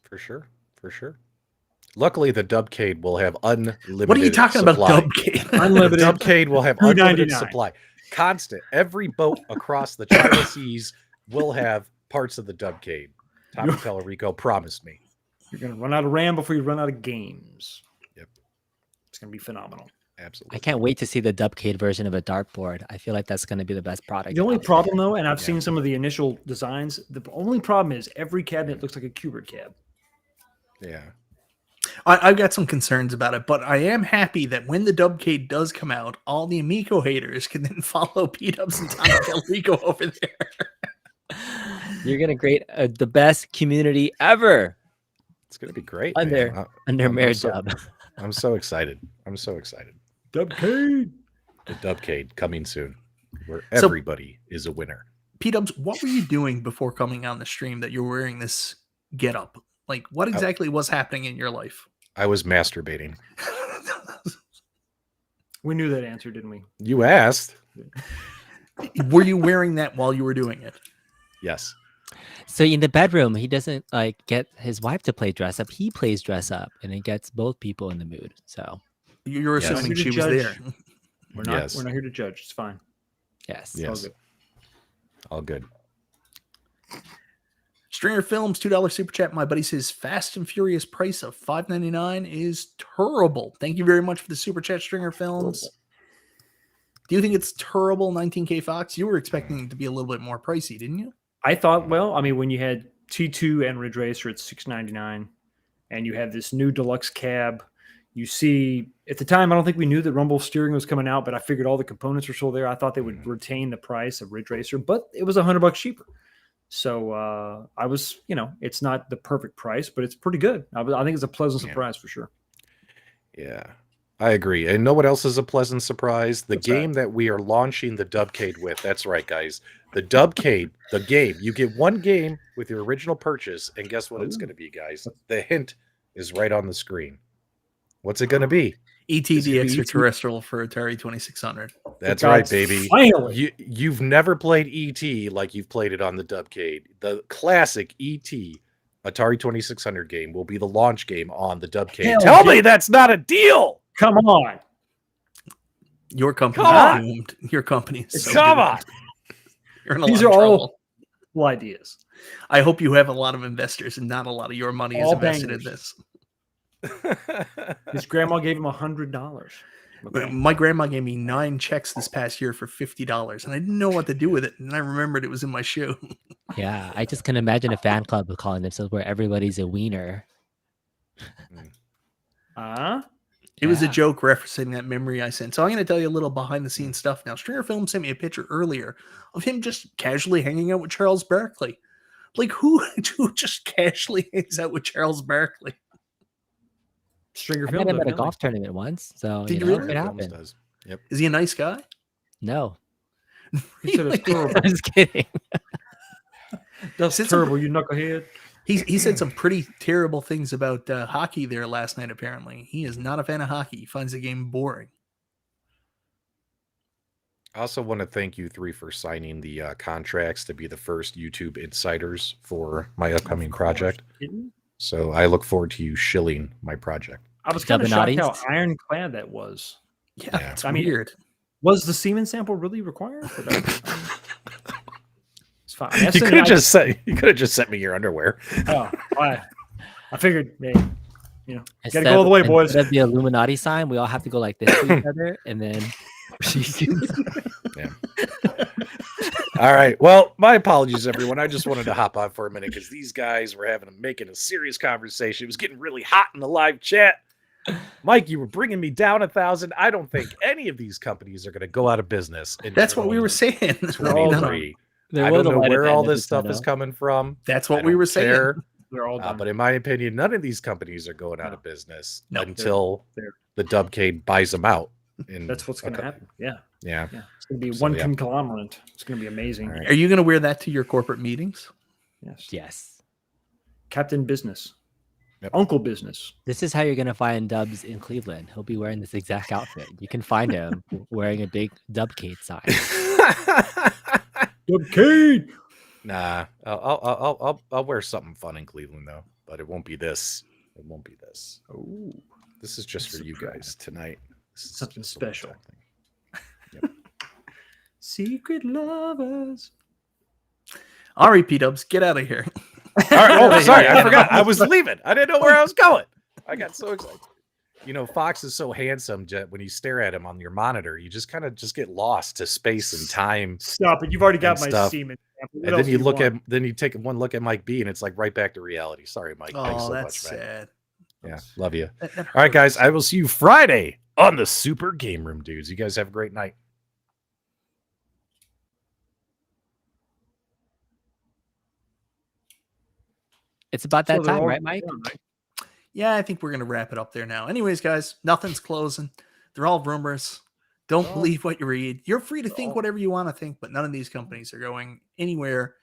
Speaker 5: For sure. For sure. Luckily, the Dubcade will have unlimited
Speaker 1: What are you talking
Speaker 5: supply.
Speaker 1: about, Dubcade?
Speaker 4: Unlimited.
Speaker 5: The Dubcade will have unlimited
Speaker 4: $2.99.
Speaker 5: supply. Constant. Every boat across the China Seas will have parts of the Dubcade. Tommy Tellerico promised me.
Speaker 4: You're going to run out of RAM before you run out of games.
Speaker 5: Yep.
Speaker 4: It's going to be phenomenal.
Speaker 5: Absolutely.
Speaker 2: I can't wait to see the Dubcade version of a dartboard. I feel like that's going to be the best product.
Speaker 4: The only
Speaker 2: out there.
Speaker 4: problem, though, and I've seen some of the initial designs, the only problem is every cabinet looks like a Kubert cab.
Speaker 5: Yeah.
Speaker 1: I've got some concerns about it, but I am happy that when the Dubcade does come out, all the Amico haters can then follow P-Dubs and Tommy Tellerico over there.
Speaker 2: You're going to create the best community ever
Speaker 5: It's going to be great.
Speaker 2: under
Speaker 5: I'm
Speaker 2: Mayor
Speaker 5: so-
Speaker 2: Dub.
Speaker 5: I'm so excited. I'm so excited.
Speaker 4: Dubcade.
Speaker 5: The Dubcade coming soon, where
Speaker 1: So-
Speaker 5: everybody is a winner.
Speaker 1: P-Dubs, what were you doing before coming on the stream that you're wearing this get-up? Like, what exactly was happening in your life?
Speaker 5: I was masturbating.
Speaker 4: We knew that answer, didn't we?
Speaker 5: You asked.
Speaker 1: Were you wearing that while you were doing it?
Speaker 5: Yes.
Speaker 2: So in the bedroom, he doesn't get his wife to play dress up. He plays dress up, and it gets both people in the mood. So
Speaker 1: You're
Speaker 5: Yes.
Speaker 1: assuming
Speaker 4: Here to
Speaker 1: she was
Speaker 4: judge.
Speaker 1: there.
Speaker 4: We're not.
Speaker 5: Yes.
Speaker 4: We're not here to judge. It's fine.
Speaker 2: yes,
Speaker 4: It's all
Speaker 5: Yes.
Speaker 4: good.
Speaker 5: All good.
Speaker 1: Stringer Films, $2 super chat. My buddy says Fast and Furious price of $5.99 is terrible. Thank you very much for the super chat, Stringer Films. Do you think it's terrible, 19K Fox? You were expecting it to be a little bit more pricey, didn't you?
Speaker 4: I thought, well, I mean, when you had T2 and Ridge Racer at $6.99, and you have this new deluxe cab, you see at the time, I don't think we knew that Rumble steering was coming out, but I figured all the components were still there. I thought they would retain the price of Ridge Racer, but it was $100 cheaper. So I was, it's not the perfect price, but it's pretty good. I think it's a pleasant surprise for sure.
Speaker 5: Yeah, I agree. And know what else is a pleasant surprise? The
Speaker 4: What's
Speaker 5: game that we are launching the Dubcade with. That's right, guys. The Dubcade, the game. You get one game with your original purchase, and guess what it's going to be, guys? The hint is right on the screen. What's it going to be?
Speaker 1: E.T.
Speaker 5: It's
Speaker 1: the
Speaker 5: gonna be E.T.
Speaker 1: extraterrestrial for Atari 2600.
Speaker 5: That's
Speaker 4: For
Speaker 5: right,
Speaker 4: God's
Speaker 5: baby.
Speaker 4: finally.
Speaker 5: You've never played E.T. like you've played it on the Dubcade. The classic E.T. Atari 2600 game will be the launch game on the Dubcade.
Speaker 4: Hell
Speaker 5: Tell
Speaker 4: yeah.
Speaker 5: me that's not a deal.
Speaker 4: Come on.
Speaker 1: Your company
Speaker 5: Come
Speaker 1: is
Speaker 5: on.
Speaker 1: doomed. Your company is so
Speaker 5: Come
Speaker 1: doomed.
Speaker 5: on.
Speaker 1: You're in a
Speaker 4: These
Speaker 1: lot of
Speaker 4: are all-
Speaker 1: trouble.
Speaker 4: Cool ideas.
Speaker 1: I hope you have a lot of investors and not a lot of your money is
Speaker 4: All
Speaker 1: invested in
Speaker 4: bangers.
Speaker 1: this.
Speaker 4: His grandma gave him $100. Okay.
Speaker 1: My grandma gave me 9 checks this past year for $50, and I didn't know what to do with it. And I remembered it was in my shoe.
Speaker 2: yeah. I just can imagine a fan club calling themselves where everybody's a wiener.
Speaker 1: It was a
Speaker 2: Yeah.
Speaker 1: joke referencing that memory I sent. So I'm going to tell you a little behind the scenes stuff now. Stringer Film sent me a picture earlier of him just casually hanging out with Charles Barkley. Like, who just casually hangs out with Charles Barkley?
Speaker 4: Stringer
Speaker 2: I
Speaker 4: film.
Speaker 2: met him at a
Speaker 4: definitely.
Speaker 2: golf tournament once. So
Speaker 1: Did you
Speaker 2: know,
Speaker 1: really?
Speaker 2: it
Speaker 5: Films
Speaker 2: happened.
Speaker 5: does. Yep.
Speaker 1: Is he a nice guy?
Speaker 2: No,
Speaker 4: He said it's terrible.
Speaker 2: I'm just kidding.
Speaker 4: That's
Speaker 1: Since I'm-
Speaker 4: terrible, you knucklehead.
Speaker 1: He said some pretty terrible things about hockey there last night, apparently. He is not a fan of hockey. He finds the game boring.
Speaker 5: I also want to thank you three for signing the contracts to be the first YouTube insiders for my upcoming project. So I look forward to you shilling my project.
Speaker 4: I was kind of shocked how
Speaker 2: Dubinottis.
Speaker 4: ironclad that was.
Speaker 1: Yeah,
Speaker 5: Yeah.
Speaker 1: it's
Speaker 4: I mean,
Speaker 1: weird.
Speaker 4: Was the semen sample really required? For that? It's fine.
Speaker 5: You could have just sent me your underwear.
Speaker 4: Oh, I figured, hey, gotta
Speaker 2: Instead
Speaker 4: go all the way,
Speaker 2: of-
Speaker 4: boys.
Speaker 2: Instead of the Illuminati sign, we all have to go like this to each other, and then
Speaker 5: All right. Well, my apologies, everyone. I just wanted to hop on for a minute because these guys were making a serious conversation. It was getting really hot in the live chat. Mike, you were bringing me down 1,000. I don't think any of these companies are going to go out of business.
Speaker 1: That's what we were saying.
Speaker 5: 2023.
Speaker 2: There
Speaker 5: I
Speaker 2: was
Speaker 5: don't
Speaker 2: a
Speaker 5: know
Speaker 2: light at
Speaker 5: where
Speaker 2: the
Speaker 5: all
Speaker 2: end of
Speaker 5: this
Speaker 2: the
Speaker 5: stuff is
Speaker 2: tunnel.
Speaker 5: coming from.
Speaker 1: That's
Speaker 5: I
Speaker 1: what we
Speaker 5: don't
Speaker 1: were saying.
Speaker 5: care.
Speaker 4: They're all done.
Speaker 5: But in my opinion, none of these companies are going out of business
Speaker 1: No,
Speaker 5: until
Speaker 4: they're-
Speaker 5: the Dubcade buys them out.
Speaker 4: That's what's going to happen. Yeah.
Speaker 5: Yeah.
Speaker 4: It's going to be
Speaker 5: So,
Speaker 4: one
Speaker 5: yeah.
Speaker 4: conglomerate. It's going to be amazing.
Speaker 5: All right.
Speaker 1: Are you going to wear that to your corporate meetings?
Speaker 4: Yes.
Speaker 2: Yes.
Speaker 4: Captain Business.
Speaker 5: Yep.
Speaker 4: Uncle Business.
Speaker 2: This is how you're gonna find Dubs in Cleveland. He'll be wearing this exact outfit. You can find him wearing a big Dubcade sign.
Speaker 4: Dubcade.
Speaker 5: Nah, I'll wear something fun in Cleveland though, but it won't be this. It won't be this.
Speaker 4: Oh,
Speaker 5: This is just for you
Speaker 4: Surprise.
Speaker 5: guys tonight. This is
Speaker 4: Something
Speaker 5: just a one-time
Speaker 4: special.
Speaker 5: thing.
Speaker 4: Secret lovers.
Speaker 1: All right, P-Dubs, get out of here.
Speaker 5: All right. Oh, sorry, I forgot. I was leaving. I didn't know where I was going. I got so excited. You know, Fox is so handsome. When you stare at him on your monitor, you just kind of get lost to space and time.
Speaker 4: Stop it. You've already got
Speaker 5: And
Speaker 4: my
Speaker 5: stuff.
Speaker 4: semen. What
Speaker 5: And
Speaker 4: else
Speaker 5: then
Speaker 4: do
Speaker 5: you look
Speaker 4: want?
Speaker 5: at, then you take one look at Mike B, and it's like right back to reality. Sorry, Mike. Thanks
Speaker 1: Oh,
Speaker 5: so
Speaker 1: that's
Speaker 5: much, man.
Speaker 1: sad.
Speaker 5: Yeah, love you.
Speaker 1: That
Speaker 5: All right, guys.
Speaker 1: hurts.
Speaker 5: I will see you Friday on the Super Game Room, dudes. You guys have a great night.
Speaker 2: It's about
Speaker 4: So
Speaker 2: that
Speaker 4: they're
Speaker 2: time,
Speaker 4: all
Speaker 2: right, Mike?
Speaker 4: done, right?
Speaker 1: Yeah, I think we're going to wrap it up there now. Anyways, guys, nothing's closing. They're all rumors. Don't
Speaker 4: Oh.
Speaker 1: believe what you read. You're free to
Speaker 4: They're
Speaker 1: think
Speaker 4: all-
Speaker 1: whatever you want to think, but none of these companies are going anywhere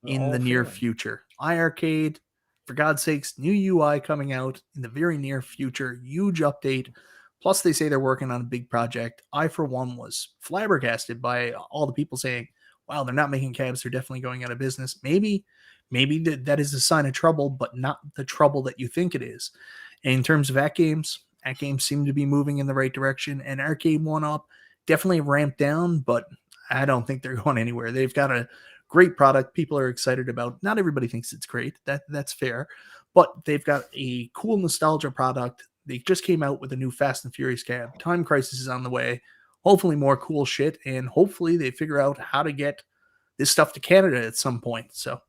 Speaker 4: They're
Speaker 1: in
Speaker 4: all
Speaker 1: the near
Speaker 4: failing.
Speaker 1: future. iArcade, for God's sakes, new UI coming out in the very near future. Huge update. Plus, they say they're working on a big project. I, for one, was flabbergasted by all the people saying, wow, they're not making cabs. They're definitely going out of business. Maybe that is a sign of trouble, but not the trouble that you think it is. In terms of AtGames seem to be moving in the right direction, and Arcade1Up definitely ramped down, but I don't think they're going anywhere. They've got a great product people are excited about. Not everybody thinks it's great. That's fair, but they've got a cool nostalgia product. They just came out with a new Fast and Furious cab. Time Crisis is on the way. Hopefully more cool shit, and hopefully they figure out how to get this stuff to Canada at some point. So,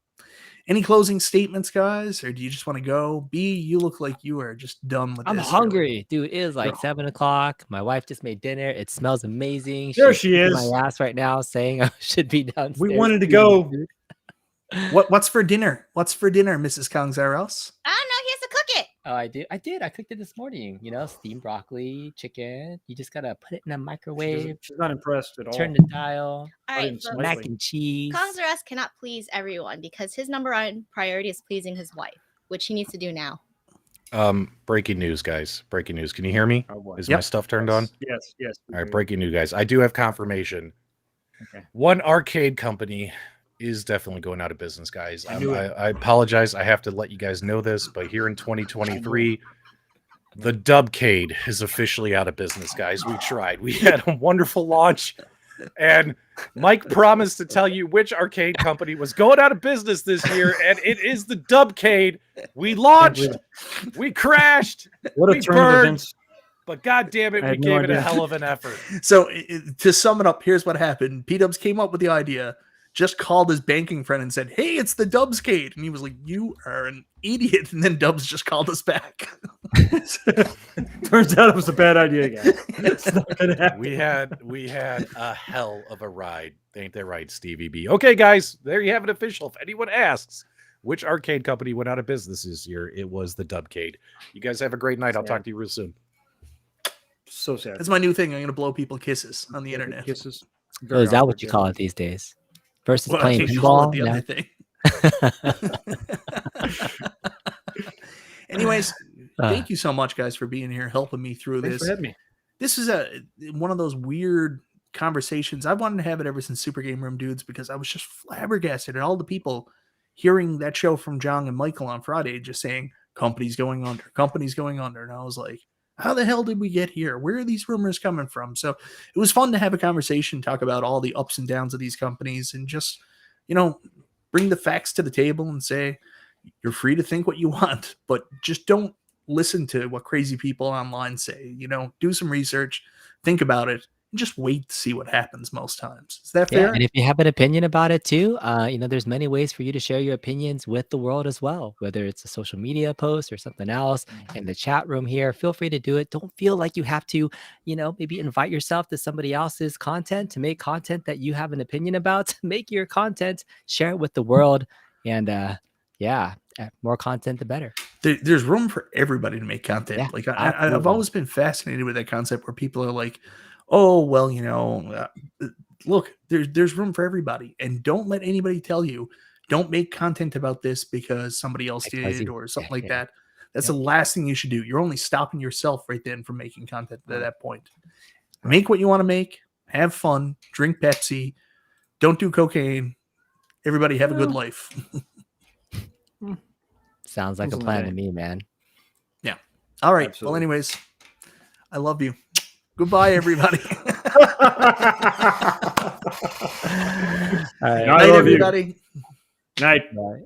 Speaker 1: any closing statements, guys, or do you just want to go? B, you look like you are just done with
Speaker 2: I'm
Speaker 1: this.
Speaker 2: hungry, dude. It is like
Speaker 1: You're-
Speaker 2: 7:00. My wife just made dinner. It smells amazing.
Speaker 4: There
Speaker 2: She's
Speaker 4: she
Speaker 2: kicking
Speaker 4: is.
Speaker 2: My ass right now, saying I should be downstairs.
Speaker 4: We wanted to
Speaker 2: eating
Speaker 4: go.
Speaker 2: food.
Speaker 1: What's for dinner? What's for dinner, Mrs. Kongzaros?
Speaker 6: I don't know. He has to cook it.
Speaker 2: Oh, I did. I cooked it this morning. You know, steamed broccoli, chicken. You just gotta put it in a microwave,
Speaker 4: She's not impressed at all.
Speaker 2: turn the dial,
Speaker 6: All right,
Speaker 4: didn't
Speaker 6: so
Speaker 4: smell
Speaker 2: mac
Speaker 4: Slightly.
Speaker 2: and cheese.
Speaker 6: Kongzaras cannot please everyone because his number one priority is pleasing his wife, which he needs to do now.
Speaker 5: Breaking news, guys. Breaking news. Can you hear me?
Speaker 4: Oh, boy.
Speaker 5: Is
Speaker 1: Yep.
Speaker 5: my stuff turned on?
Speaker 4: Yes.
Speaker 5: All right, breaking news, guys. I do have confirmation.
Speaker 4: Okay.
Speaker 5: One arcade company is definitely going out of business, guys.
Speaker 4: I knew it.
Speaker 5: I apologize. I have to let you guys know this, but here in 2023, the Dubcade is officially out of business, guys. We tried. We had a wonderful launch, and Mike promised to tell you which arcade company was going out of business this year, and it is the Dubcade. We launched, we crashed,
Speaker 4: What a
Speaker 5: we
Speaker 4: turn
Speaker 5: burned.
Speaker 4: of events.
Speaker 5: but god damn it,
Speaker 4: I
Speaker 5: we
Speaker 4: had no
Speaker 5: gave it a
Speaker 4: idea.
Speaker 5: hell of an effort.
Speaker 1: So to sum it up, here's what happened. P-Dubs came up with the idea, just called his banking friend and said, hey, it's the Dubscade. And he was like, you are an idiot. And then Dubs just called us back.
Speaker 4: Turns out it was a bad idea again. It's not gonna happen.
Speaker 5: We had a hell of a ride. Ain't that right, Stevie B? Okay, guys, there you have it official. If anyone asks which arcade company went out of business this year, it was the Dubcade. You guys have a great night. I'll talk to you real soon.
Speaker 4: So sad.
Speaker 1: That's my new thing. I'm going to blow people kisses on the internet.
Speaker 4: Kisses.
Speaker 2: Oh, is that what you call it these days? Versus
Speaker 1: Well,
Speaker 2: playing
Speaker 1: you call
Speaker 2: pinball.
Speaker 1: it the other thing. Anyways, thank you so much, guys, for being here, helping me through
Speaker 4: Thanks
Speaker 1: this.
Speaker 4: for having me.
Speaker 1: This is one of those weird conversations. I wanted to have it ever since Super Game Room Dudes because I was just flabbergasted at all the people hearing that show from John and Michael on Friday, just saying companies going under. And I was like, how the hell did we get here? Where are these rumors coming from? So it was fun to have a conversation, talk about all the ups and downs of these companies, and just, bring the facts to the table and say, you're free to think what you want, but just don't listen to what crazy people online say. Do some research, think about it, and just wait to see what happens most times. Is that
Speaker 2: Yeah,
Speaker 1: fair?
Speaker 2: and if you have an opinion about it too, there's many ways for you to share your opinions with the world as well, whether it's a social media post or something else in the chat room here. Feel free to do it. Don't feel like you have to, maybe invite yourself to somebody else's content to make content that you have an opinion about. Make your content, share it with the world, and more content, the better.
Speaker 1: there's room for everybody to make content.
Speaker 2: Yeah,
Speaker 1: Like I've
Speaker 2: absolutely.
Speaker 1: always been fascinated with that concept where people are like, oh, well, look, there's room for everybody, and don't let anybody tell you don't make content about this because somebody else did
Speaker 2: XYZ.
Speaker 1: or something like
Speaker 2: Yeah.
Speaker 1: that. That's the last thing you should do. You're only stopping yourself right then from making content at that point. Make what you want to make, have fun, drink Pepsi, don't do cocaine. Everybody have a good life.
Speaker 2: Sounds like a plan to me, man.
Speaker 1: Yeah. All right.
Speaker 4: Absolutely.
Speaker 1: Well, anyways, I love you. Goodbye, everybody.
Speaker 2: All right.
Speaker 4: I
Speaker 1: Night,
Speaker 4: love you.
Speaker 1: everybody.
Speaker 4: Night.
Speaker 2: Bye.